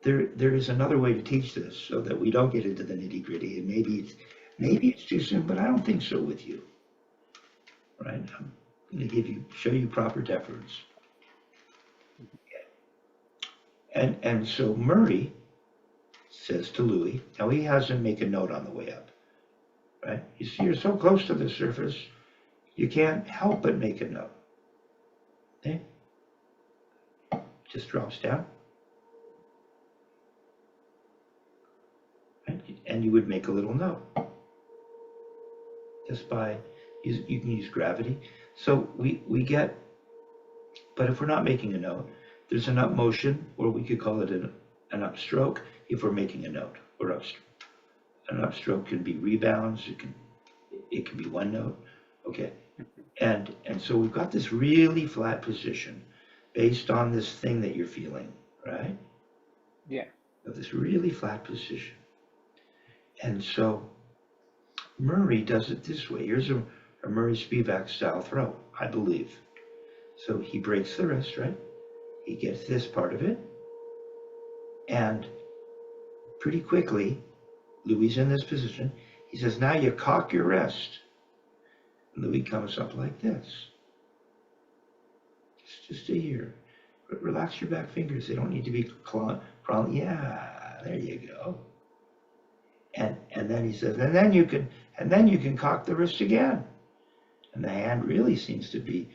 there is another way to teach this so that we don't get into the nitty gritty. And maybe it's too soon, but I don't think so with you, right? I'm going to show you proper deference. And so Murray says to Louis, now he has him make a note on the way up, right? You see, you're so close to the surface, you can't help but make a note. Okay? Just drops down. Right? And you would make a little note. Just by, you can use gravity. So we get, but if we're not making a note, there's an up motion, or we could call it an upstroke if we're making a note, or upstroke. An upstroke can be rebounds, it can be one note. Okay. And so we've got this really flat position based on this thing that you're feeling, right? Yeah. This really flat position. And so Murray does it this way. Here's a Murray Spivack style throw, I believe. So he breaks the wrist, right? He gets this part of it. And pretty quickly, Louis in this position. He says, now you cock your wrist. And Louis comes up like this. Just a here. Relax your back fingers. They don't need to be crawling. Yeah, there you go. And then he says, and then you can cock the wrist again. And the hand really seems to be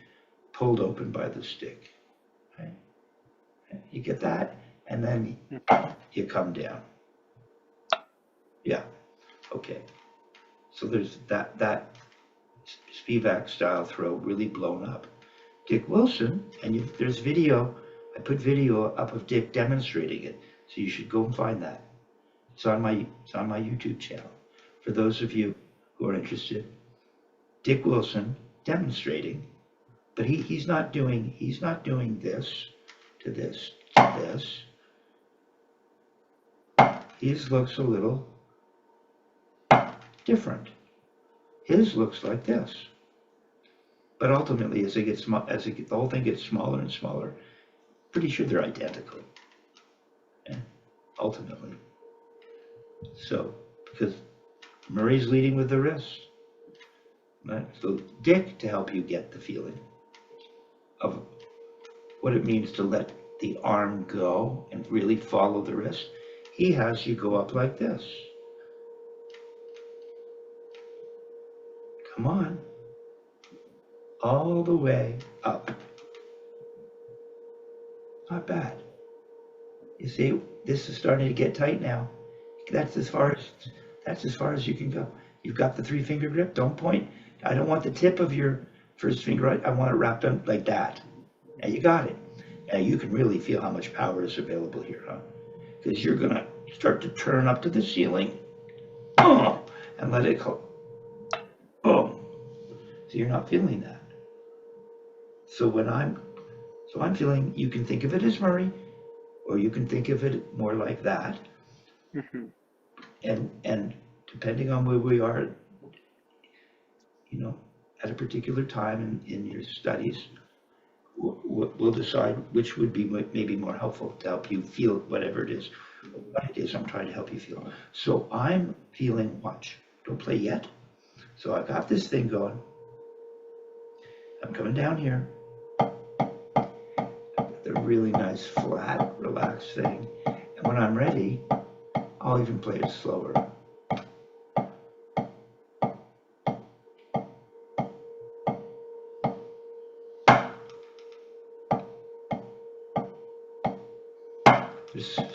pulled open by the stick. Right? You get that? And then you come down. Yeah. Okay. So there's that Spivack style throw really blown up. Dick Wilson, and there's video. I put video up of Dick demonstrating it, so you should go and find that. It's on my YouTube channel. For those of you who are interested, Dick Wilson demonstrating, but he's not doing this to this to this. His looks a little different. His looks like this. But ultimately, as the whole thing gets smaller and smaller, pretty sure they're identical. Yeah, ultimately. So, because Murray's leading with the wrist. Right? So Dick, to help you get the feeling of what it means to let the arm go and really follow the wrist, he has you go up like this. Come on. All the way up. Not bad. You see, this is starting to get tight now. That's as far as you can go. You've got the 3-finger grip. Don't point. I don't want the tip of your first finger right. I want it wrapped up like that. Now you got it. Now you can really feel how much power is available here, huh? Because you're gonna start to turn up to the ceiling. Oh, and let it go. Boom. So you're not feeling that. So I'm feeling, you can think of it as Murray, or you can think of it more like that. Mm-hmm. And depending on where we are, at a particular time in your studies, we'll decide which would be maybe more helpful to help you feel what it is I'm trying to help you feel. So I'm feeling, watch, don't play yet. So I got this thing going. I'm coming down here. The really nice, flat, relaxed thing. And when I'm ready, I'll even play it slower.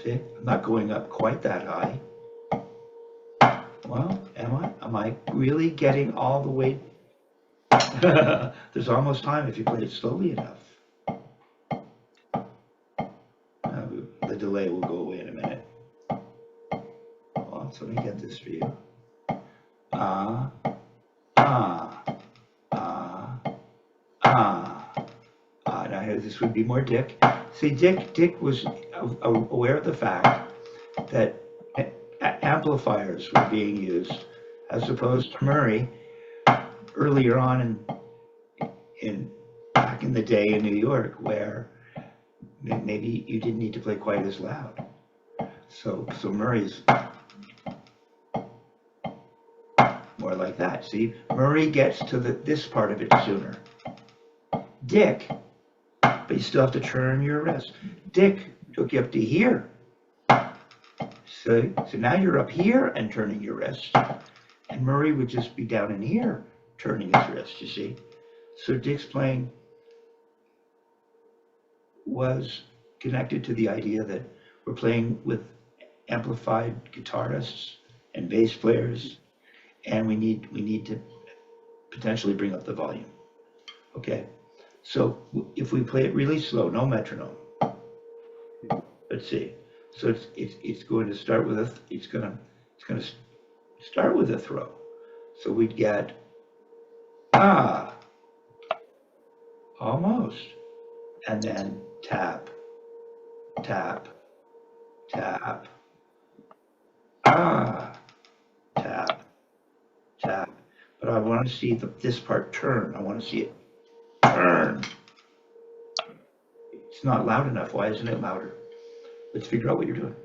I'm not going up quite that high. Well, am I really getting all the way? There's almost time if you play it slowly enough. The delay will go away in a minute. Hold on, so let me get this for you. Now here, this would be more Dick. See, Dick was aware of the fact that amplifiers were being used, as opposed to Murray earlier on in back in the day in New York, where maybe you didn't need to play quite as loud. So Murray's more like that. See, Murray gets to this part of it sooner. Dick, but you still have to turn your wrist. Dick took you up to here. So now you're up here and turning your wrist. And Murray would just be down in here turning his wrist, you see. So Dick's playing was connected to the idea that we're playing with amplified guitarists and bass players, and we need to potentially bring up the volume. Okay, so if we play it really slow, no metronome. Let's see. So it's going to start with it's gonna start with a throw. So we'd get almost, and then tap, tap, tap, tap, tap. But I want to see this part turn. I want to see it turn. It's not loud enough. Why isn't it louder? Let's figure out what you're doing.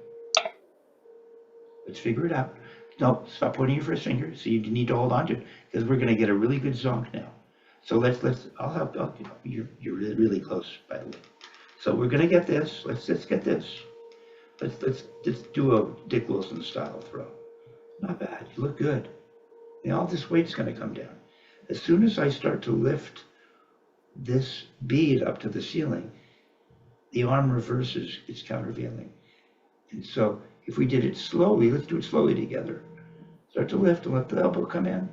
Let's figure it out. No, stop pointing your first finger. So you need to hold on to it because we're going to get a really good zonk now. So I'll help. You're really close, by the way. So we're going to get this. Let's get this. Let's do a Dick Wilson style throw. Not bad. You look good. All this weight's going to come down. As soon as I start to lift this bead up to the ceiling, the arm reverses its countervailing. And so if we did it slowly, let's do it slowly together. Start to lift and let the elbow come in.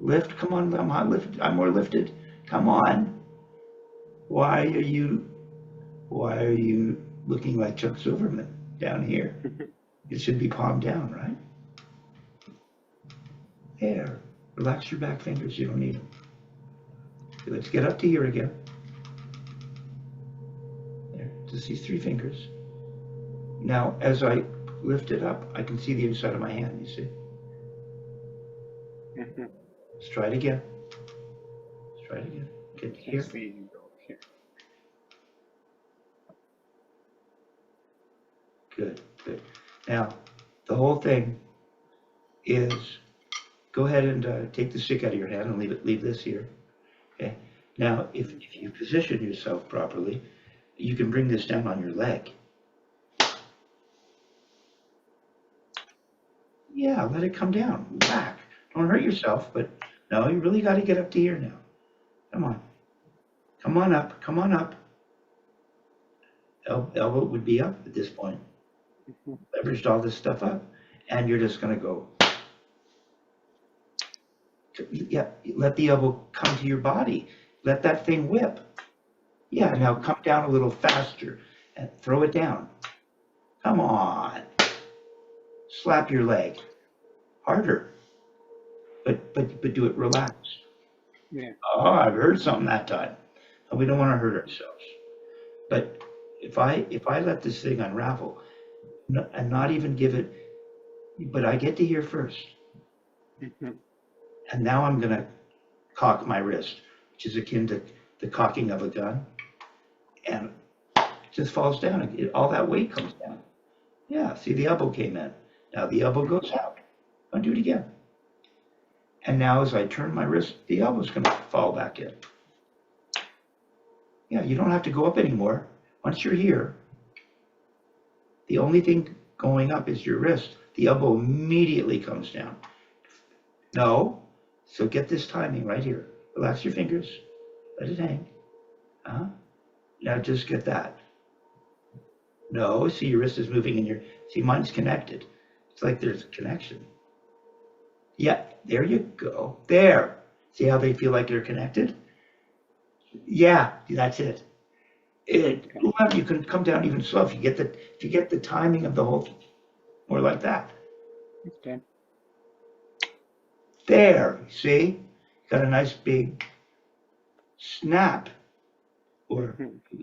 Lift, come on, I'm more lifted. Come on. Why are you looking like Chuck Silverman down here? It should be palm down, right? There. Relax your back fingers, you don't need them. Okay, let's get up to here again. There, just these 3 fingers. Now, as I lift it up, I can see the inside of my hand, you see? Let's try it again. Let's try it again. Get here. Good, good. Now, the whole thing is, go ahead and take the stick out of your hand and leave this here. Okay. Now, if you position yourself properly, you can bring this down on your leg. Yeah, let it come down. Whack. Don't hurt yourself, but no, you really got to get up to here now. Come on. Come on up. Come on up. Elbow would be up at this point. Leveraged all this stuff up, and you're just going to go. Yeah, let the elbow come to your body. Let that thing whip. Yeah, now come down a little faster and throw it down. Come on. Slap your leg. Harder. But do it relaxed. Yeah. Oh, I've heard something that time. And we don't want to hurt ourselves. But if I let this thing unravel and not even give it, but I get to here first. And now I'm going to cock my wrist, which is akin to the cocking of a gun. And it just falls down. All that weight comes down. Yeah, see, the elbow came in. Now the elbow goes out. I'll do it again. And now as I turn my wrist, the elbow's going to fall back in. Yeah, you don't have to go up anymore. Once you're here, the only thing going up is your wrist. The elbow immediately comes down. No. So get this timing right here. Relax your fingers. Let it hang. Now just get that. No, see your wrist is moving and see mine's connected. It's like there's a connection. Yeah, there you go. There. See how they feel like they're connected? Yeah, that's it. You can come down even slow if you get the timing of the whole thing. More like that. Okay. There, see? Got a nice big snap. Or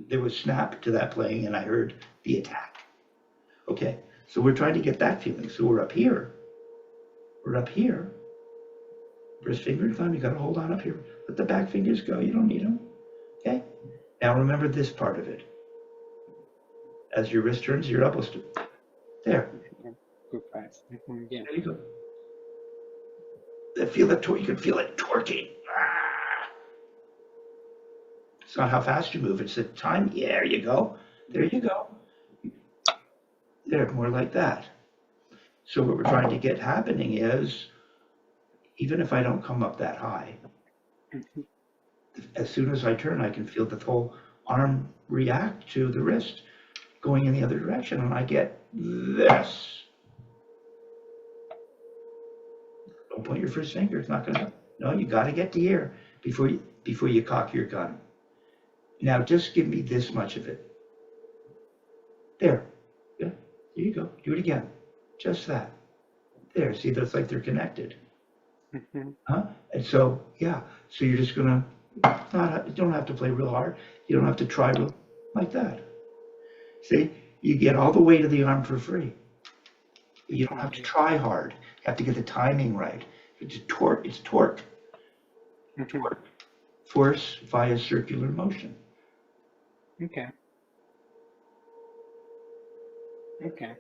there was snap to that playing and I heard the attack. Okay, so we're trying to get that feeling. So we're up here. We're up here. First finger and thumb, you got to hold on up here. Let the back fingers go. You don't need them. Okay? Now remember this part of it. As your wrist turns, your elbows do. There. Go fast. Yeah. There you go. Feel the torque. You can feel it torquing. Ah. It's not how fast you move. It's the time. Yeah, there you go. There you go. There, more like that. So what we're trying to get happening is, even if I don't come up that high, as soon as I turn, I can feel the whole arm react to the wrist going in the other direction, and I get this. Don't point your first finger. It's not going to. No, you got to get the air before you cock your gun. Now just give me this much of it. There. Yeah. Here you go. Do it again. Just that. There. See, that's like they're connected. Huh? And so, yeah. So you're just gonna you don't have to play real hard. You don't have to try real like that. See, you get all the weight of the arm for free. You don't have to try hard. You have to get the timing right. It's torque. It's torque. Torque. Force via circular motion. Okay. Okay.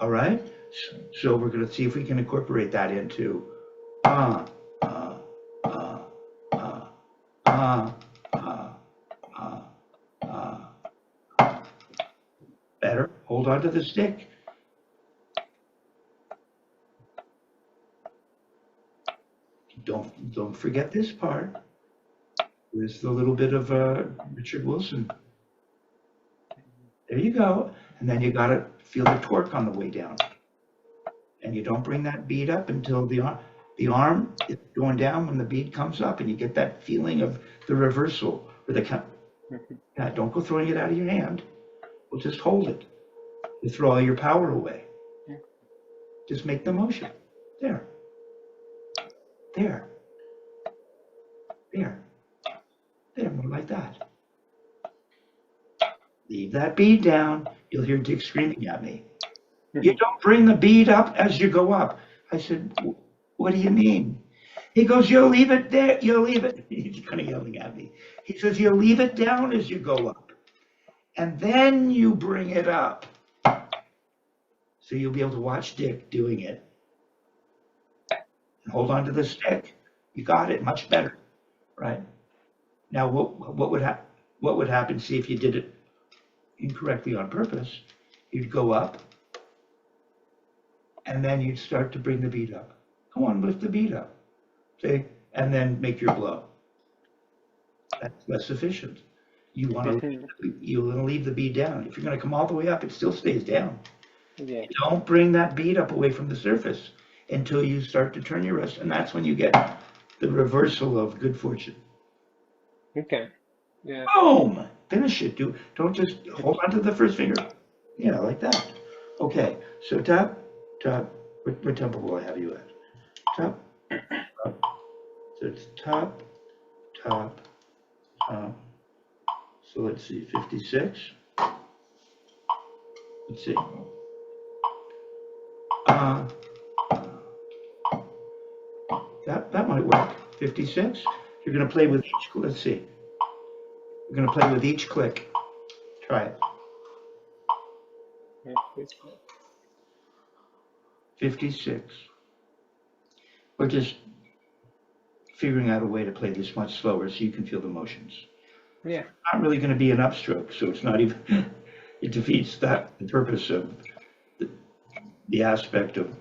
All right. So we're going to see if we can incorporate that into better. Hold on to the stick. Don't forget this part. There's the little bit of Richard Wilson. There you go. And then you got to feel the torque on the way down. And you don't bring that bead up until the arm is going down when the bead comes up, and you get that feeling of the reversal or the count. Yeah, don't go throwing it out of your hand. Well, just hold it. You throw all your power away. Just make the motion. There. There. There. There, more like that. Leave that bead down. You'll hear Dick screaming at me. You don't bring the bead up as you go up. I said, what do you mean? He goes, you'll leave it there. You'll leave it. He's kind of yelling at me. He says, you'll leave it down as you go up. And then you bring it up. So you'll be able to watch Dick doing it. And hold on to the stick. You got it much better, right? Now, what would happen? See, if you did it incorrectly on purpose, you'd go up, and then you'd start to bring the bead up. Come on, lift the bead up, see, and then make your blow. That's less efficient. You want to leave the bead down. If you're going to come all the way up, it still stays down. Yeah. Don't bring that bead up away from the surface until you start to turn your wrist, and that's when you get the reversal of good fortune. Okay. Yeah. Boom! Finish it. Don't just hold on to the first finger. Yeah, like that. Okay. So tap. What tempo will I have you at? Top. So it's top. So let's see, 56. Let's see. That might work. 56. You're going to play with each. Let's see. We're going to play with each click. Try it. 56. We're just figuring out a way to play this much slower so you can feel the motions. Yeah. It's not really going to be an upstroke, so it's not even. It defeats the purpose of the aspect of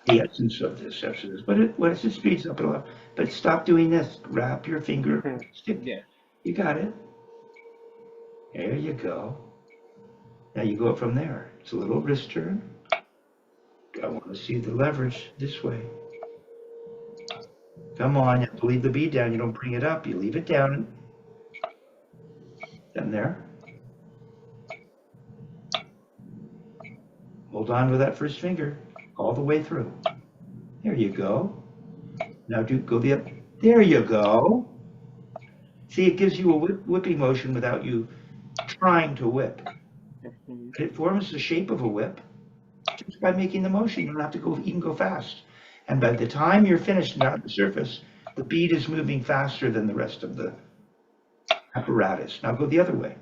the essence of this exercise. But it speeds up a lot. But stop doing this. Wrap your finger. Stick. Yeah. You got it. There you go. Now you go up from there. It's a little wrist turn. I want to see the leverage this way. Come on, you have to leave the bead down. You don't bring it up. You leave it down. Then there. Hold on with that first finger all the way through. There you go. Now go the up. There you go. See, it gives you a whipping motion without you trying to whip. It forms the shape of a whip just by making the motion. You don't have to go. You can go fast. And by the time you're finished down at the surface, the bead is moving faster than the rest of the apparatus. Now go the other way.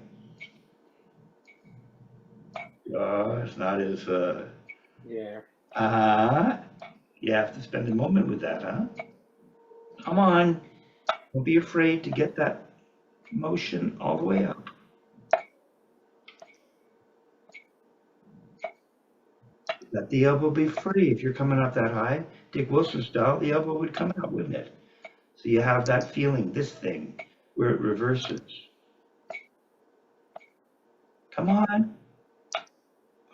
It's not as, Yeah. you have to spend a moment with that, huh? Come on. Don't be afraid to get that motion all the way up. Let the elbow be free. If you're coming up that high, Dick Wilson style, the elbow would come out, wouldn't it? So you have that feeling, this thing, where it reverses. Come on.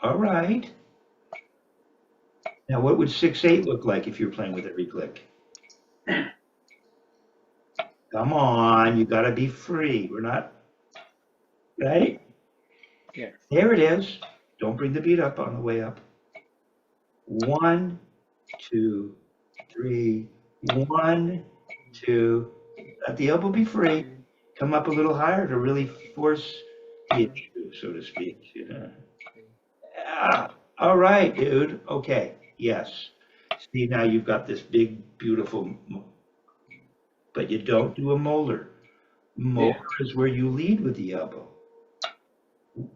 All right. Now, what would 6/8 look like if you're playing with every click? Come on, you got to be free. We're not, right? Yeah. There it is. Don't bring the beat up on the way up. 1, 2, 3. 1, 2. Let the elbow be free. Come up a little higher to really force the issue, so to speak. Yeah. All right, dude. Okay. Yes. See, now you've got this big, beautiful, but you don't do a molar. Molar is where you lead with the elbow.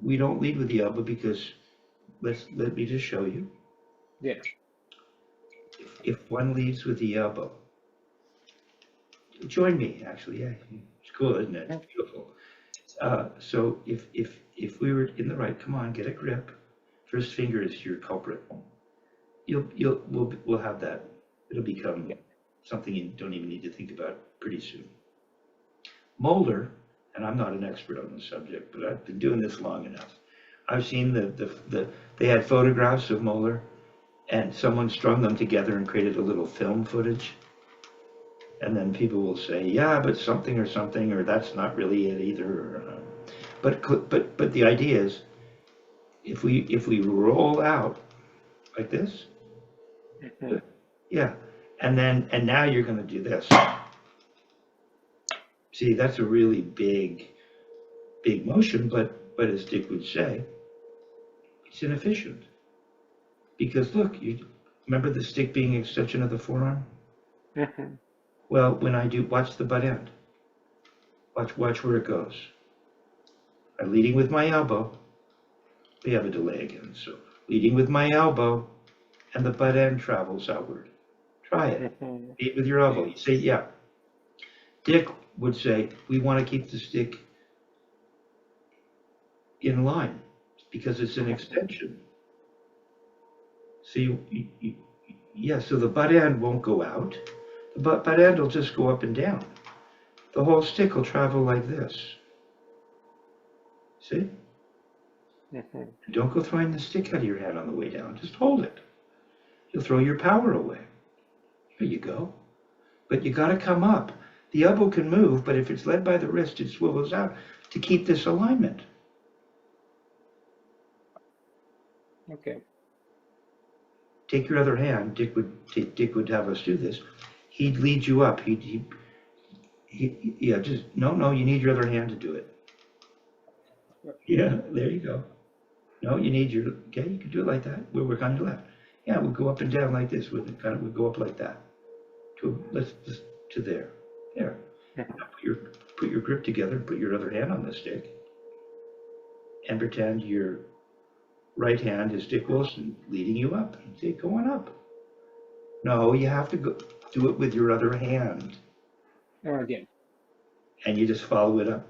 We don't lead with the elbow because let me just show you. Yeah. If one leads with the elbow, join me. Actually, yeah, it's cool, isn't it? It's beautiful. So if we were in the right, come on, get a grip. First finger is your culprit. We'll have that. It'll become something you don't even need to think about pretty soon. Molar, and I'm not an expert on the subject, but I've been doing this long enough. I've seen they had photographs of molar, and someone strung them together and created a little film footage. And then people will say, yeah, but something, or that's not really it either. But the idea is, if we roll out like this, yeah, and now you're going to do this. See, that's a really big motion, but as Dick would say, it's inefficient. Because look, you remember the stick being an extension of the forearm? Well, when I do, watch the butt end. Watch where it goes. I'm leading with my elbow. We have a delay again, so leading with my elbow, and the butt end travels outward. Try it. Lead with your elbow. You say, yeah. Dick would say, we want to keep the stick in line because it's an extension. So so the butt end won't go out. The butt end will just go up and down. The whole stick will travel like this. See? Don't go throwing the stick out of your hand on the way down. Just hold it. You'll throw your power away. There you go. But you got to come up. The elbow can move, but if it's led by the wrist, it swivels out to keep this alignment. Okay. Take your other hand. Dick would have us do this. He'd lead you up. Yeah, just no. You need your other hand to do it. Yeah, there you go. No, you need your. Okay, you can do it like that. We'll work on your left. Yeah, we'll go up and down like this. We'll go up like that. To there. There. Now put your grip together. Put your other hand on the stick, and pretend your right hand is Dick Wilson leading you up. And say, go on up. No, you have to go do it with your other hand. Again. And you just follow it up.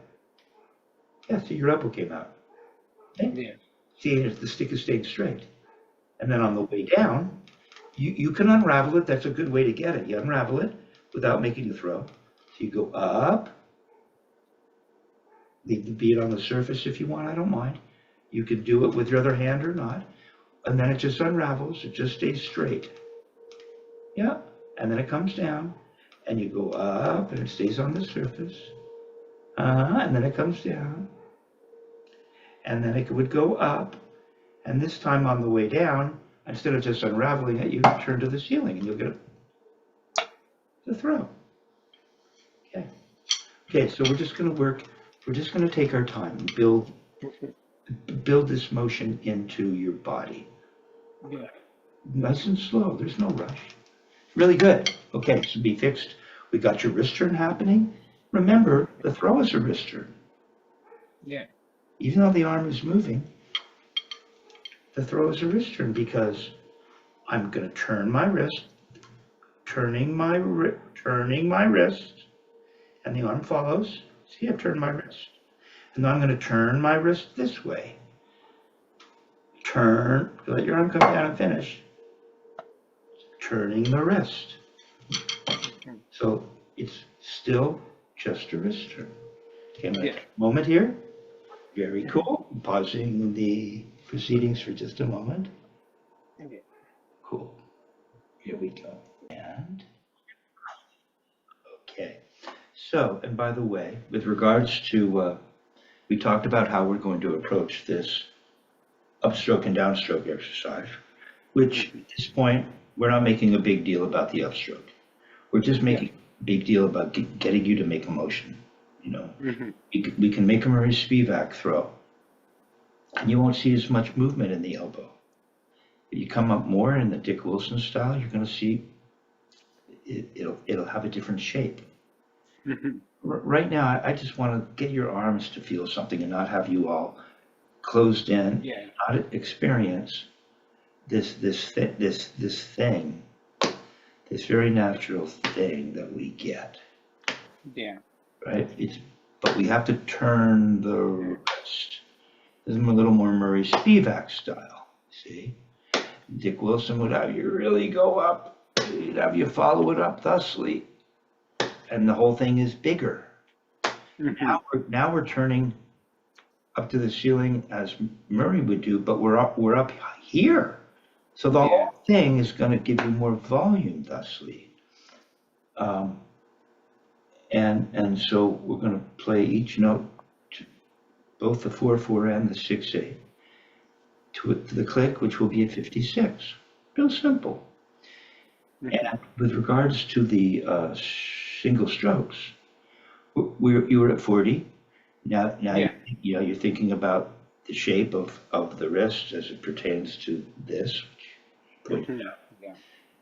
Yeah, see, your elbow came out. Okay? Yeah. See, the stick is staying straight. And then on the way down, you can unravel it. That's a good way to get it. You unravel it without making a throw. So you go up, leave the bead on the surface if you want, I don't mind. You can do it with your other hand or not. And then it just unravels, it just stays straight. Yeah, and then it comes down, and you go up, and it stays on the surface. And then it comes down. And then it would go up, and this time on the way down, instead of just unraveling it, you turn to the ceiling, and you'll get the throw. Okay. Okay, so we're just going to take our time and build this motion into your body. Yeah. Nice and slow, there's no rush. Really good. Okay, so be fixed. We got your wrist turn happening. Remember, the throw is a wrist turn. Yeah. Even though the arm is moving, the throw is a wrist turn because I'm going to turn my wrist, turning my wrist, and the arm follows. See, I've turned my wrist. And then I'm going to turn my wrist this way. Turn, let your arm come down and finish. Turning the wrist. So it's still just a wrist turn. Okay, I'm going to take a moment here. Very cool. Pausing the proceedings for just a moment. Okay. Cool. Here we go. And, okay. So, and by the way, with regards to, we talked about how we're going to approach this upstroke and downstroke exercise, which at this point, we're not making a big deal about the upstroke. We're just making a big deal about getting you to make a motion. You know, we can make a Moises Spivack throw, and you won't see as much movement in the elbow. If you come up more in the Dick Wilson style, you're going to see it'll have a different shape. Right now, I just want to get your arms to feel something and not have you all closed in, not experience this thing, this very natural thing that we get. Yeah. Right? But we have to turn the wrist. This is a little more Moises Spivack style. See? Dick Wilson would have you really go up. He'd have you follow it up thusly. And the whole thing is bigger. Now we're turning up to the ceiling as Murray would do, but we're up here. So the whole thing is going to give you more volume thusly. And so we're going to play each note, both the 4/4 and the 6/8, to the click, which will be at 56. Real simple. And with regards to the single strokes, you were at 40. Now you're thinking about the shape of the wrist as it pertains to this.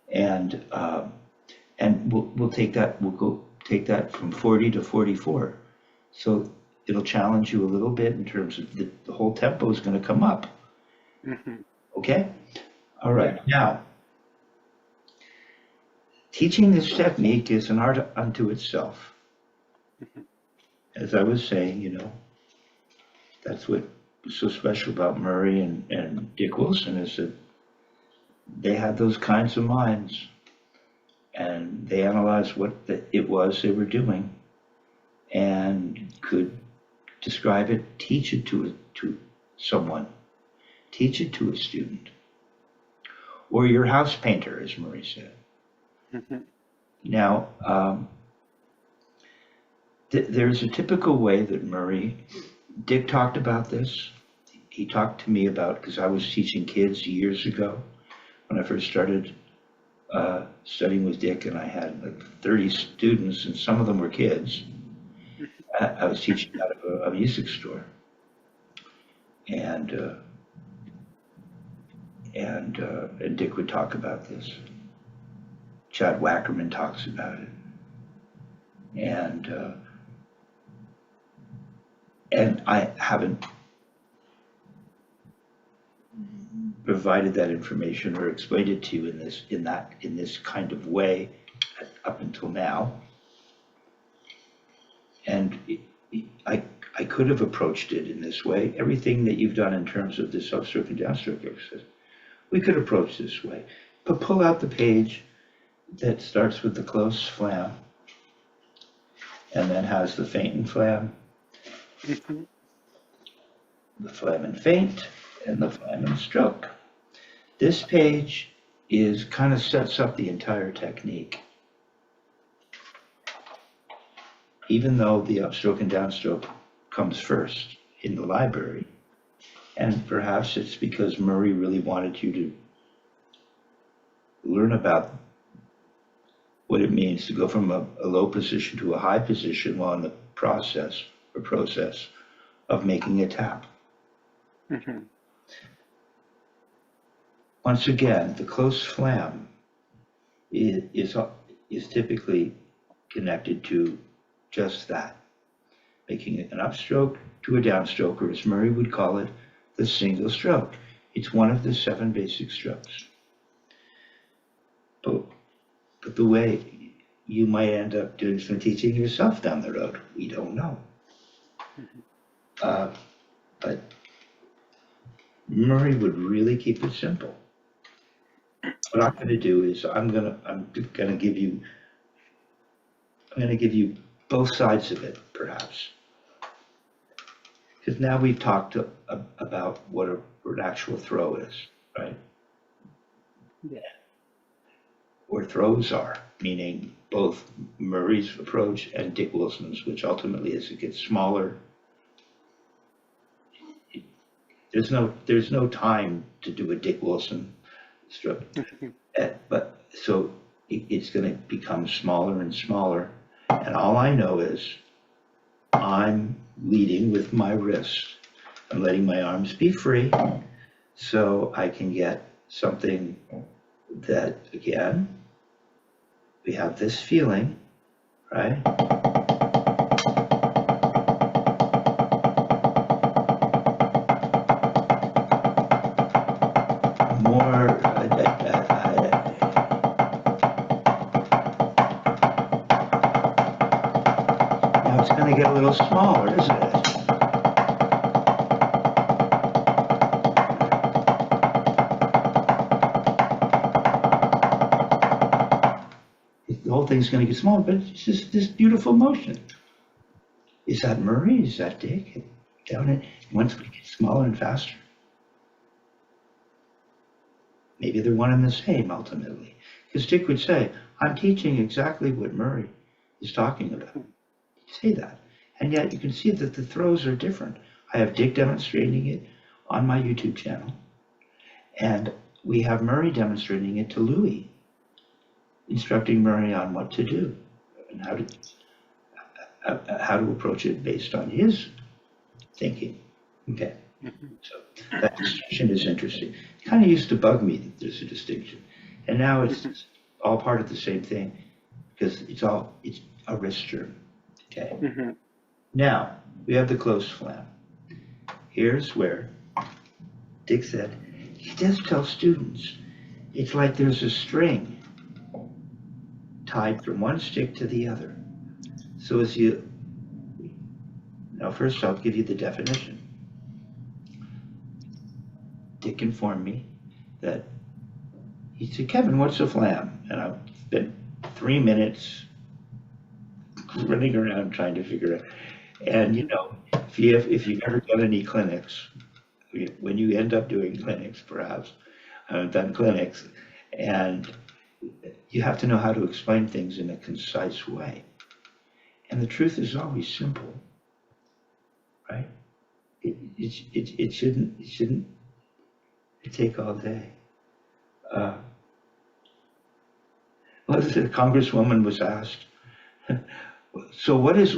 And we'll take that. We'll go take that from 40 to 44. So it'll challenge you a little bit in terms of the whole tempo is going to come up. Okay. All right. Now, teaching this technique is an art unto itself. As I was saying, you know, that's what was so special about Murray and Dick Wilson is that they had those kinds of minds, and they analyzed what it was they were doing, and could describe it, teach it to someone, teach it to a student, or your house painter, as Murray said. Now, there's a typical way that Dick talked about this. He talked to me about, because I was teaching kids years ago when I first started studying with Dick, and I had like 30 students, and some of them were kids. I was teaching out of a music store, and Dick would talk about this. Chad Wackerman talks about it, and I haven't provided that information or explained it to you in this kind of way up until now. And I could have approached it in this way. Everything that you've done in terms of this upstroke and downstroke exercise, we could approach this way. But pull out the page that starts with the close flam and then has the faint and flam, the flam and faint, and the flam and stroke. This page kind of sets up the entire technique. Even though the upstroke and downstroke comes first in the library, and perhaps it's because Murray really wanted you to learn about what it means to go from a low position to a high position while in the process of making a tap. Once again, the close flam is typically connected to just that, making an upstroke to a downstroke, or as Murray would call it, the single stroke. It's one of the 7 basic strokes. But the way you might end up doing some teaching yourself down the road, we don't know. But Murray would really keep it simple. What I'm going to do is I'm going to give you both sides of it, perhaps. Because now we've talked about what an actual throw is, right? Yeah. Or throws are, meaning both Murray's approach and Dick Wilson's, which ultimately, as it gets smaller, there's no time to do a Dick Wilson stroke. But so it's going to become smaller and smaller, and all I know is I'm leading with my wrists. I'm letting my arms be free so I can get something that, again, we have this feeling, right? More, now it's going to get a little smaller, isn't it? The whole thing's going to get smaller, but it's just this beautiful motion. Is that Murray? Is that Dick? Down it. Once we get smaller and faster, maybe they're one and the same ultimately. Because Dick would say, I'm teaching exactly what Murray is talking about. He'd say that. And yet you can see that the throws are different. I have Dick demonstrating it on my YouTube channel. And we have Murray demonstrating it to Louis, instructing Murray on what to do and how to approach it based on his thinking. Okay. So that distinction is interesting. It kind of used to bug me that there's a distinction. And now it's all part of the same thing because it's a wrist germ. Okay. Now we have the closed flam. Here's where Dick said, he does tell students, it's like there's a string tied from one stick to the other. So as you, now first I'll give you the definition. Dick informed me that, he said, Kevin, what's a flam? And I've spent 3 minutes running around trying to figure it out. And you know, if you've ever done any clinics, when you end up doing clinics, perhaps, I've done clinics, and you have to know how to explain things in a concise way. And the truth is always simple, right? It shouldn't take all day. What is it? A congresswoman was asked, so what is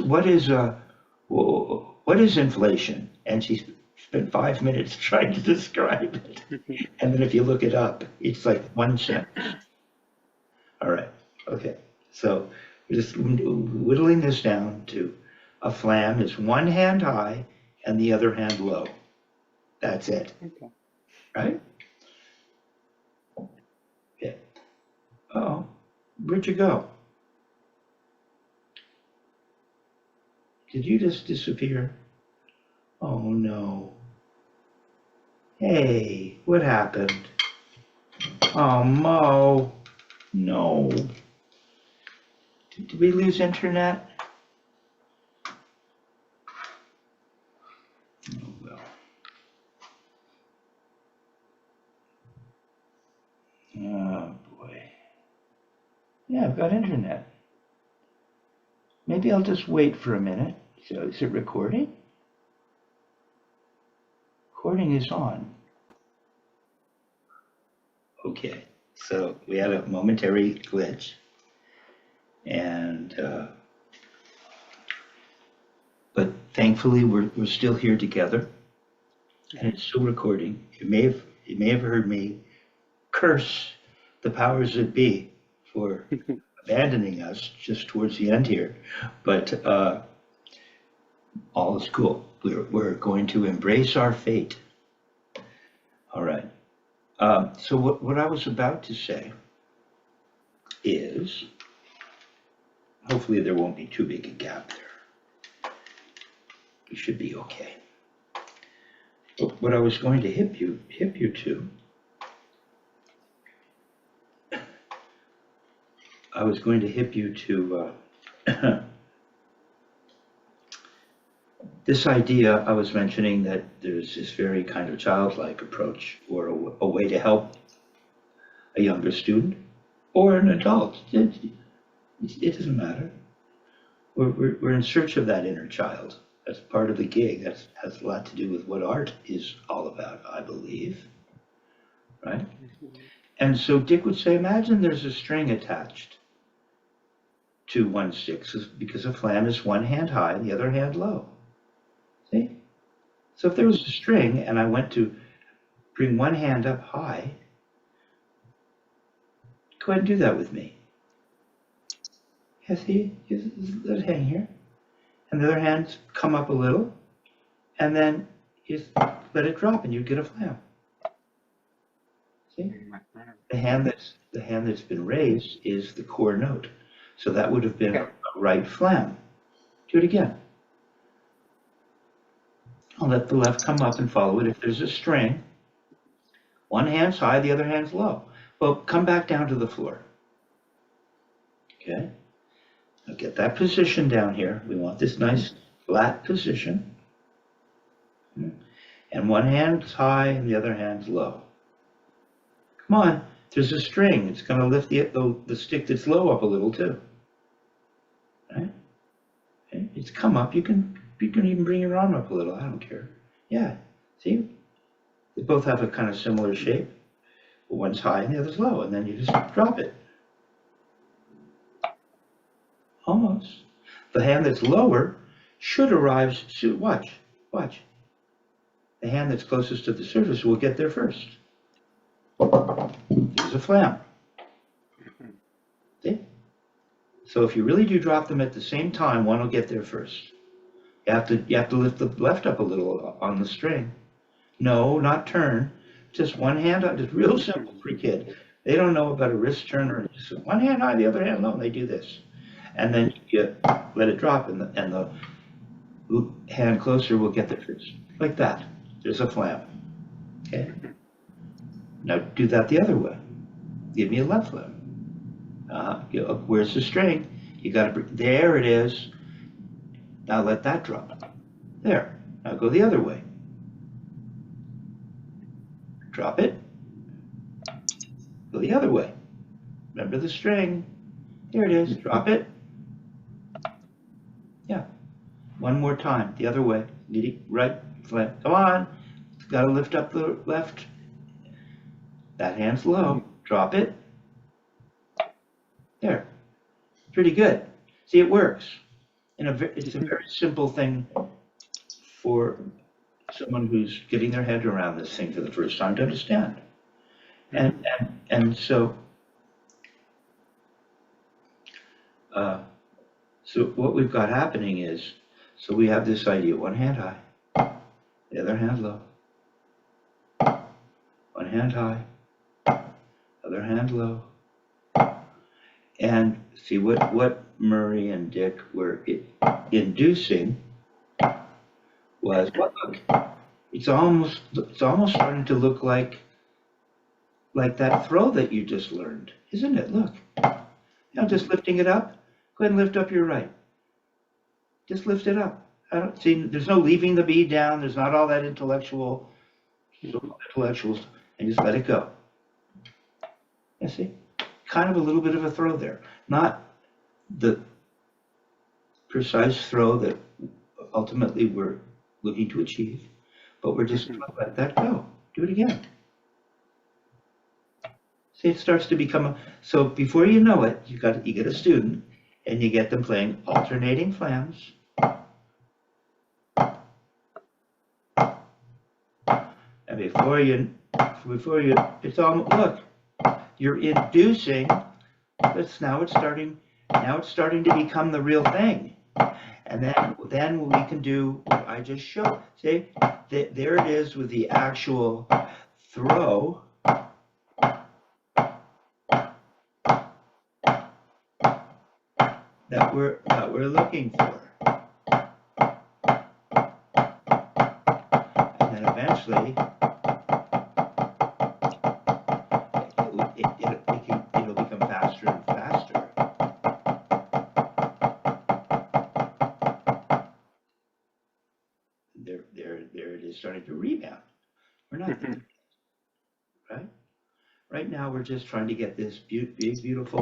inflation? And she spent 5 minutes trying to describe it. And then if you look it up, it's like 1 sentence. All right, okay. So we're just whittling this down to a flam is one hand high and the other hand low. That's it. Okay. Right? Okay. Oh, where'd you go? Did you just disappear? Oh no. Hey, what happened? Oh, Mo. No. Did we lose internet? Oh, well. Oh, boy. Yeah, I've got internet. Maybe I'll just wait for a minute. So, is it recording? Recording is on. Okay, so we had a momentary glitch. And but thankfully we're still here together, and it's still recording. You may have heard me curse the powers that be for abandoning us just towards the end here, but all is cool. We're going to embrace our fate. All right. So what I was about to say is, hopefully there won't be too big a gap there. We should be okay. But what I was going to hip you to, I was going to hip you to this idea. I was mentioning that there's this very kind of childlike approach, or a way to help a younger student or an adult. It doesn't matter. We're in search of that inner child. That's part of the gig. That has a lot to do with what art is all about, I believe. Right? And so Dick would say, imagine there's a string attached to one stick, because a flam is one hand high and the other hand low. See? So if there was a string and I went to bring one hand up high, go ahead and do that with me. Yeah, see? Just let it hang here. And the other hand come up a little, and then you let it drop and you get a flam. See? The hand that's been raised is the core note. So that would have been a right flam. Do it again. I'll let the left come up and follow it. If there's a string, one hand's high, the other hand's low. Well, come back down to the floor. Okay? Now get that position down here. We want this nice flat position. And one hand's high and the other hand's low. Come on, there's a string. It's going to lift the stick that's low up a little too. Right? Okay? It's come up. You can even bring your arm up a little. I don't care. Yeah. See? They both have a kind of similar shape. One's high and the other's low, and then you just drop it. Almost. The hand that's lower should arrive soon. Watch. The hand that's closest to the surface will get there first. There's a flam. See? So if you really do drop them at the same time, one will get there first. You have to lift the left up a little on the string. No, not turn. Just one hand up. It's real simple for a kid. They don't know about a wrist turn, or just one hand high, the other hand low, and they do this. And then you let it drop, and the hand closer will get there first. Like that. There's a flam. Okay? Now do that the other way. Give me a left flam. Where's the string? You got to, there it is. Now let that drop. There. Now go the other way. Drop it. Go the other way. Remember the string. There it is. Drop it. Yeah. One more time. The other way. Right flam. Come on. Got to lift up the left. That hand's low. Drop it. There. Pretty good. See, it works. It's a very simple thing for someone who's getting their head around this thing for the first time to understand. And so what we've got happening is, so we have this idea: one hand high, the other hand low. One hand high, other hand low. And see what Murray and Dick were inducing was, well, look, it's almost starting to look like that throw that you just learned, isn't it? Look, just lifting it up. Go ahead and lift up your right. Just lift it up. I don't see. There's no leaving the bead down. There's not all that intellectuals, and just let it go. You see, kind of a little bit of a throw there, not the precise throw that ultimately we're looking to achieve, but we're just going to let that go. Do it again. See, it starts to become so before you know it, you get a student and you get them playing alternating flams. And before you, it's almost, look, you're inducing, now it's starting to become the real thing. And then we can do what I just showed. See, there it is with the actual throw that we're looking for. And then eventually it'll become faster and faster. There it is starting to rebound. We're not there, right? Right now we're just trying to get this big, beautiful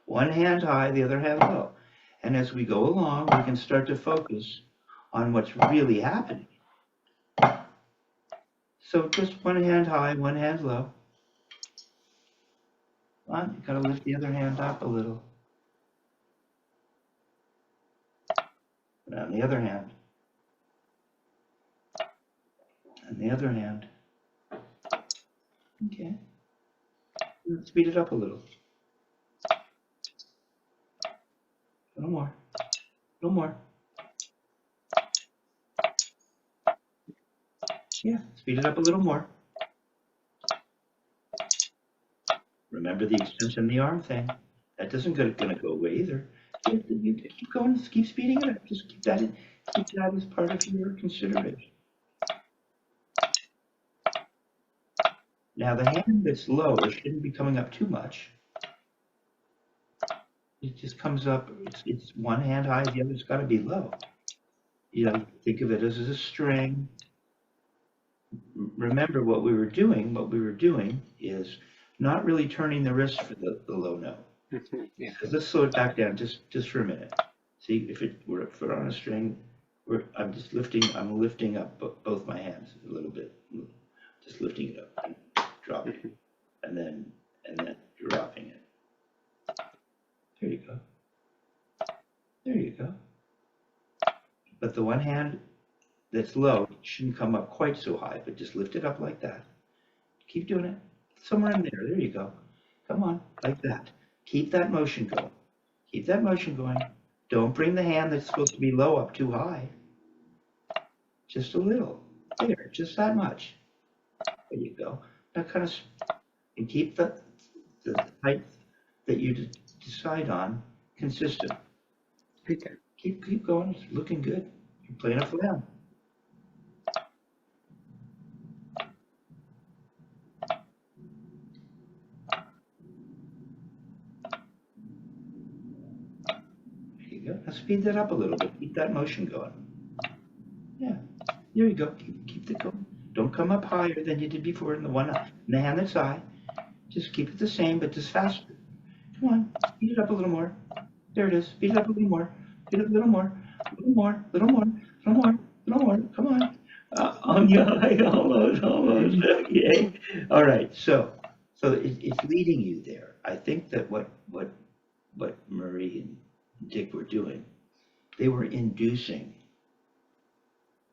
one hand high, the other hand low. And as we go along, we can start to focus on what's really happening. So just one hand high, one hand low. Come on, you gotta lift the other hand up a little. And on the other hand. And the other hand. Okay. Let's speed it up a little. A little more. A little more. Yeah, speed it up a little more. Remember the extension of the arm thing. That doesn't gonna go away either. You keep going, keep speeding it up. Just keep that as part of your consideration. Now the hand that's low, it shouldn't be coming up too much. It just comes up, it's one hand high, the other's gotta be low. You know, think of it as a string. Remember what we were doing is not really turning the wrist for the low note. Yeah. So let's slow it back down just for a minute. See, if we're on a string, I'm lifting up both my hands a little bit. Just lifting it up and dropping it. And then dropping it. There you go. There you go. But the one hand that's low shouldn't come up quite so high, but just lift it up like that. Keep doing it. Somewhere in there. There you go. Come on, like that. Keep that motion going. Keep that motion going. Don't bring the hand that's supposed to be low up too high. Just a little. There, just that much. There you go. Now kind of, and keep the height that you decide on consistent. Okay. Keep going. It's looking good. You're playing a flam. There you go. Now speed that up a little bit. Keep that motion going. Yeah. There you go. Keep it going. Don't come up higher than you did before in the hand that's high. Just keep it the same, but just faster. Come on. Speed it up a little more. There it is. Speed it up a little more. Speed it up a little more. A little more. A little more. A little more. A little more. Come on. Almost. Okay. All right. So it's leading you there. I think that what Marie and Dick were doing, they were inducing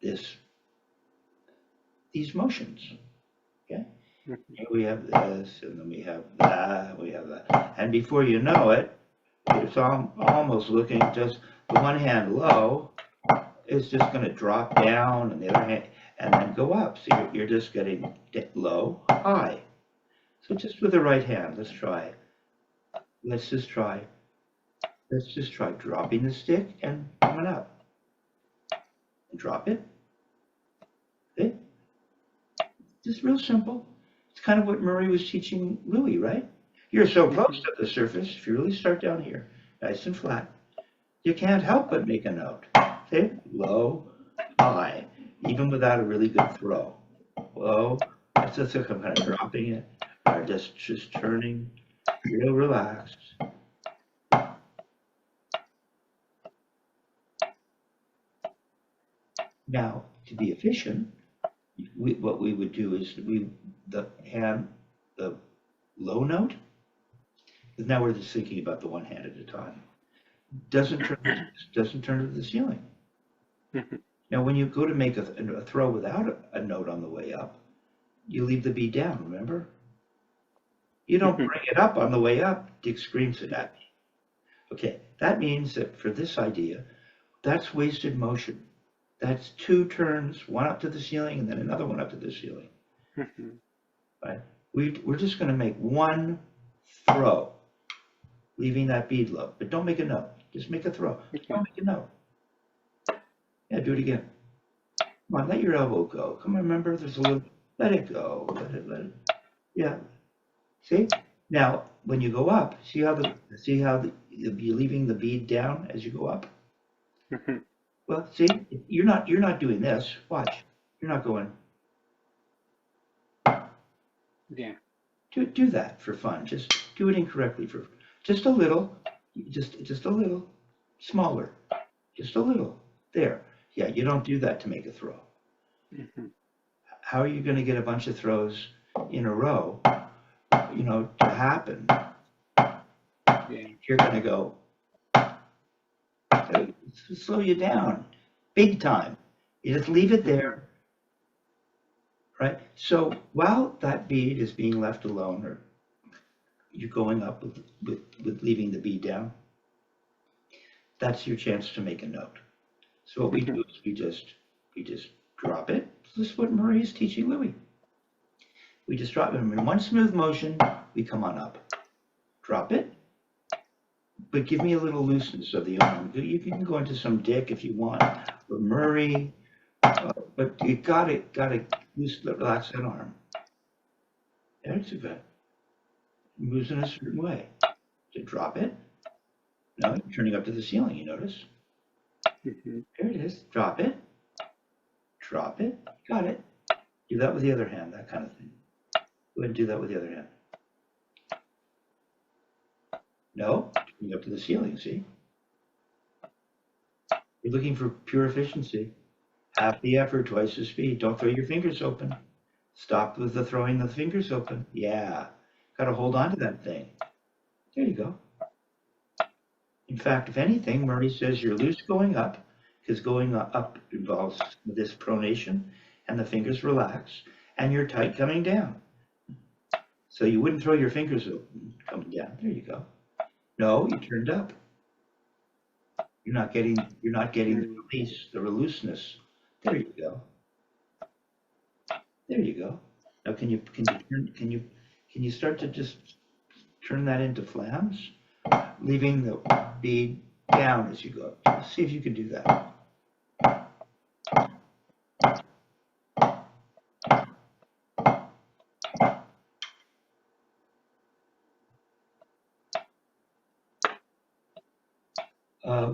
these motions. Okay. Here we have this, and then we have that. We have that, and before you know it, it's almost looking just the one hand low is just going to drop down, and the other hand, and then go up. So you're just getting low, high. So just with the right hand, let's try. Let's just try dropping the stick and coming up. And drop it. Okay? Just real simple. It's kind of what Murray was teaching Louis, right? You're so close to the surface, if you really start down here, nice and flat, you can't help but make a note. Okay? Low, high, even without a really good throw. Low, that's just like I'm kind of dropping it, or just turning, real relaxed. Now, to be efficient, what we would do is the low note, because now we're just thinking about the one hand at a time, doesn't turn to the ceiling. Now, when you go to make a throw without a note on the way up, you leave the bead down, remember? You don't bring it up on the way up. Dick screams it at me. Okay, that means that for this idea, that's wasted motion. That's two turns, one up to the ceiling and then another one up to the ceiling. right? We're just going to make one throw, leaving that bead low, but don't make a note. Just make a throw. Okay. Don't make a note. Yeah, do it again. Come on, let your elbow go. Come on, remember, there's a little, let it go. Let it. Yeah. See? Now, when you go up, see how you're leaving the bead down as you go up? Mm-hmm. Well, see, you're not doing this. Watch. You're not going. Yeah. Do that for fun. Just do it incorrectly for just a little, just a little smaller, just a little. There. Yeah, you don't do that to make a throw. Mm-hmm. How are you going to get a bunch of throws in a row, to happen? Yeah. You're going to go slow you down, big time. You just leave it Mm-hmm. there, right? So while that bead is being left alone, or you're going up with leaving the bead down, that's your chance to make a note. So what we Mm-hmm. do is we just drop it. This is what Murray is teaching Louis. We just drop it in one smooth motion. We come on up, drop it, but give me a little looseness of the arm. You can go into some Dick if you want, or Murray, but you gotta relax that arm. That's good. It moves in a certain way. To drop it. No, you're turning up to the ceiling. You notice? Mm-hmm. There it is. Drop it. Drop it. Got it. Do that with the other hand. That kind of thing. Go ahead and do that with the other hand. No, turning up to the ceiling. See? You're looking for pure efficiency. Half the effort, twice the speed. Don't throw your fingers open. Stop with the throwing the fingers open. Yeah. Got to hold on to that thing. There you go. In fact, if anything, Murray says you're loose going up, because going up involves this pronation, and the fingers relax, and you're tight coming down. So you wouldn't throw your fingers open coming down. There you go. No, you turned up. You're not getting the release, the looseness. There you go. There you go. Now can you start to just turn that into flams, leaving the bead down as you go? See if you can do that.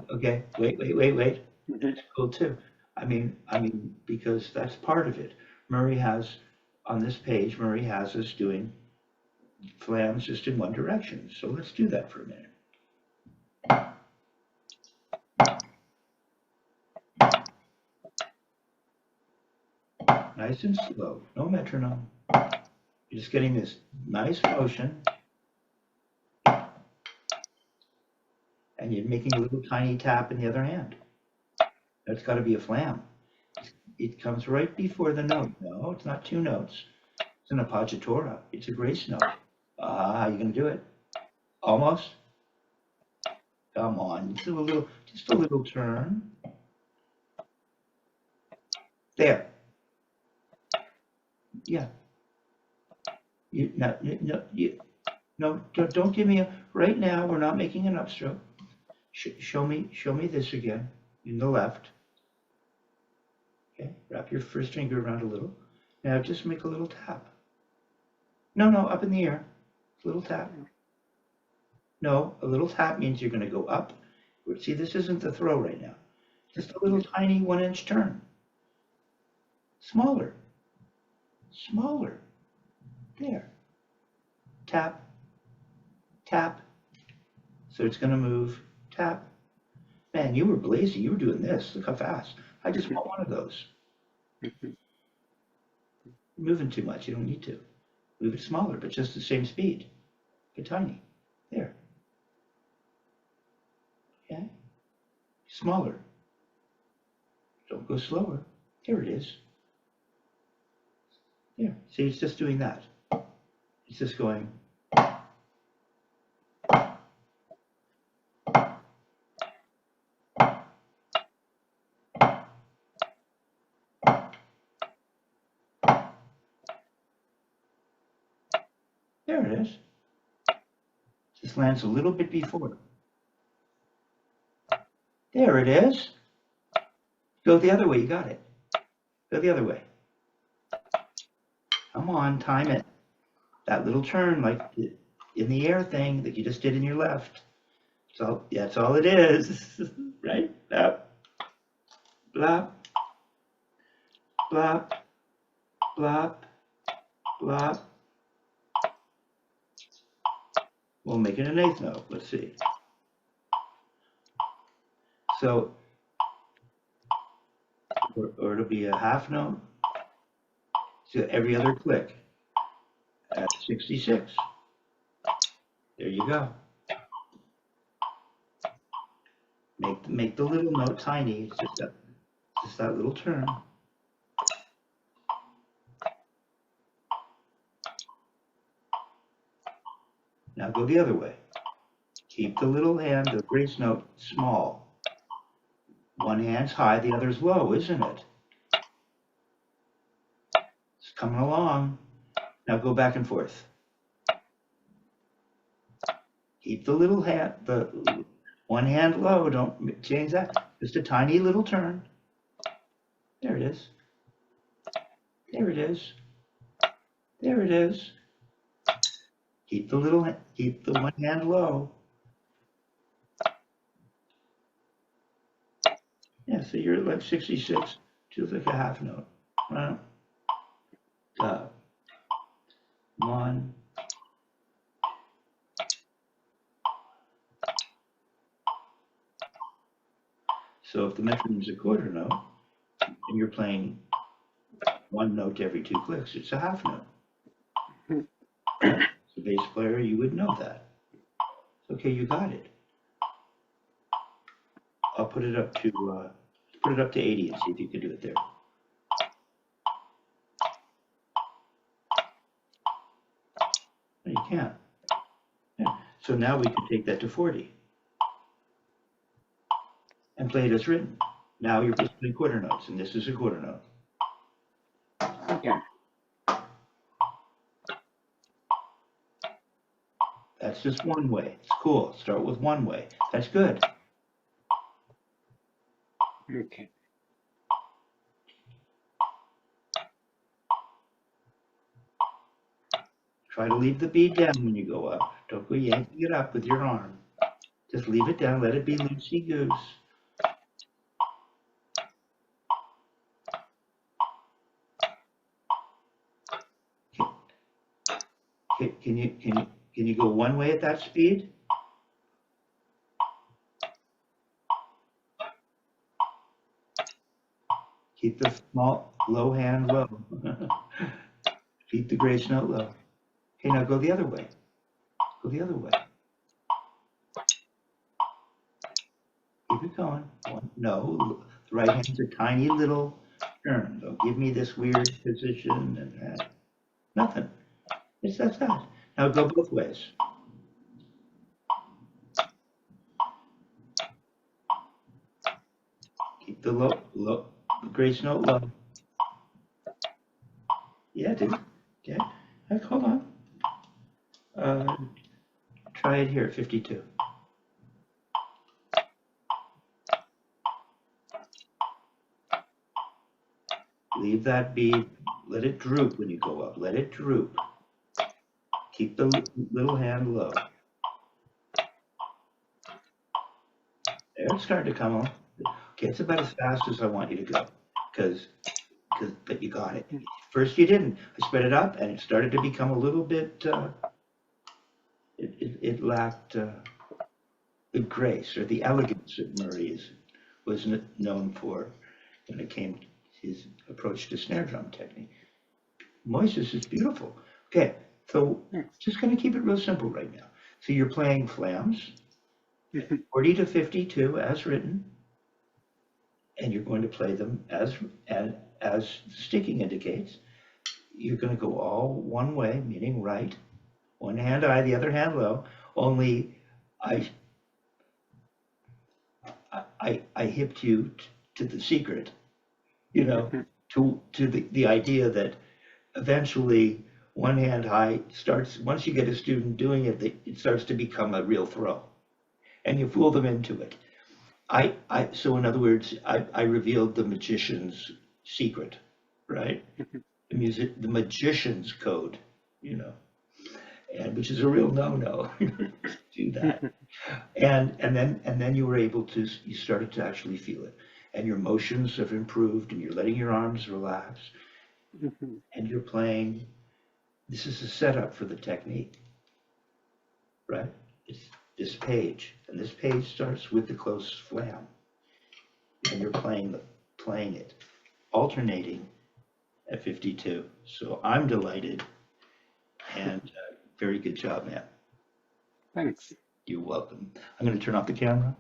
Okay, wait. Mm-hmm. That's cool too. I mean, because that's part of it. Murray has, on this page, Murray has us doing flams just in one direction. So let's do that for a minute. Nice and slow, no metronome. You're just getting this nice motion, and you're making a little tiny tap in the other hand. That's got to be a flam. It comes right before the note. No, it's not two notes. It's an appoggiatura. It's a grace note. Ah, you gonna do it? Almost. Come on, just a little turn. There. Yeah. No, don't give me a. Right now, we're not making an upstroke. Show me this again. In the left. Okay. Wrap your first finger around a little. Now just make a little tap. No, up in the air. A little tap. No, a little tap means you're going to go up. See, this isn't the throw right now. Just a little tiny 1-inch turn. Smaller. Smaller. There. Tap. Tap. So it's going to move. Tap. Man, you were lazy. You were doing this. Look how fast. I just want one of those. Mm-hmm. You're moving too much. You don't need to. Move it smaller, but just the same speed. Get tiny. There. Okay. Smaller. Don't go slower. There it is. There. See, it's just doing that. It's just going. There it is. Just lands a little bit before. There it is. Go the other way, you got it. Go the other way. Come on, time it. That little turn, like in the air thing that you just did in your left. That's all it is, right? Up, blop, blop, blop, blop. We'll make it an eighth note. Let's see. So, or it'll be a half note. So every other click at 66. There you go. Make the little note tiny. It's just that little turn. Now go the other way. Keep the little hand, the grace note, small. One hand's high, the other's low, isn't it? It's coming along. Now go back and forth. Keep the little hand, the one hand low, don't change that. Just a tiny little turn. There it is. There it is. There it is. Keep the one hand low. Yeah, so you're at like 66, just like a half note. Right? One. So if the metronome's a quarter note, and you're playing one note every two clicks, it's a half note. As a bass player, you would know that. Okay, you got it. I'll put it up to 80 and see if you can do it there. No, you can't. Yeah. So now we can take that to 40 and play it as written. Now you're just playing quarter notes, and this is a quarter note. Okay. That's just one way. It's cool. Start with one way. That's good. Okay. Try to leave the bead down when you go up. Don't go yanking it up with your arm. Just leave it down. Let it be loosey-goose. Can you go one way at that speed? Keep the small low hand low. Keep the grace note low. Okay, now go the other way. Go the other way. Keep it going. No, the right hand's a tiny little turn. Don't give me this weird position and that. Nothing. It's that's that. Now go both ways. Keep the the grace note low. Yeah, dude. Okay. Hold on. Try it here, 52. Leave that bead. Let it droop when you go up. Let it droop. Keep the little hand low. There, it's starting to come on. Okay, it's about as fast as I want you to go, but you got it. First you didn't. I sped it up, and it started to become a little bit. It lacked the grace or the elegance that Murray was known for when it came to his approach to snare drum technique. Moises is beautiful. Okay, so just going to keep it real simple right now. So you're playing flams, 40 to 52 as written, and you're going to play them as sticking indicates. You're going to go all one way, meaning right, one hand high, the other hand low. Only I hipped you to the secret, to the idea that eventually one hand high starts, once you get a student doing it, it starts to become a real throw. And you fool them into it. So in other words, I revealed the magician's secret, right? The magician's code, you know, and which is a real no-no. Do that. And then you were able to, you started to actually feel it. And your motions have improved and you're letting your arms relax and you're playing. This is a setup for the technique, right? It's this page, and this page starts with the close flam, and you're playing it, alternating at 52. So I'm delighted, and very good job, man. Thanks. You're welcome. I'm going to turn off the camera.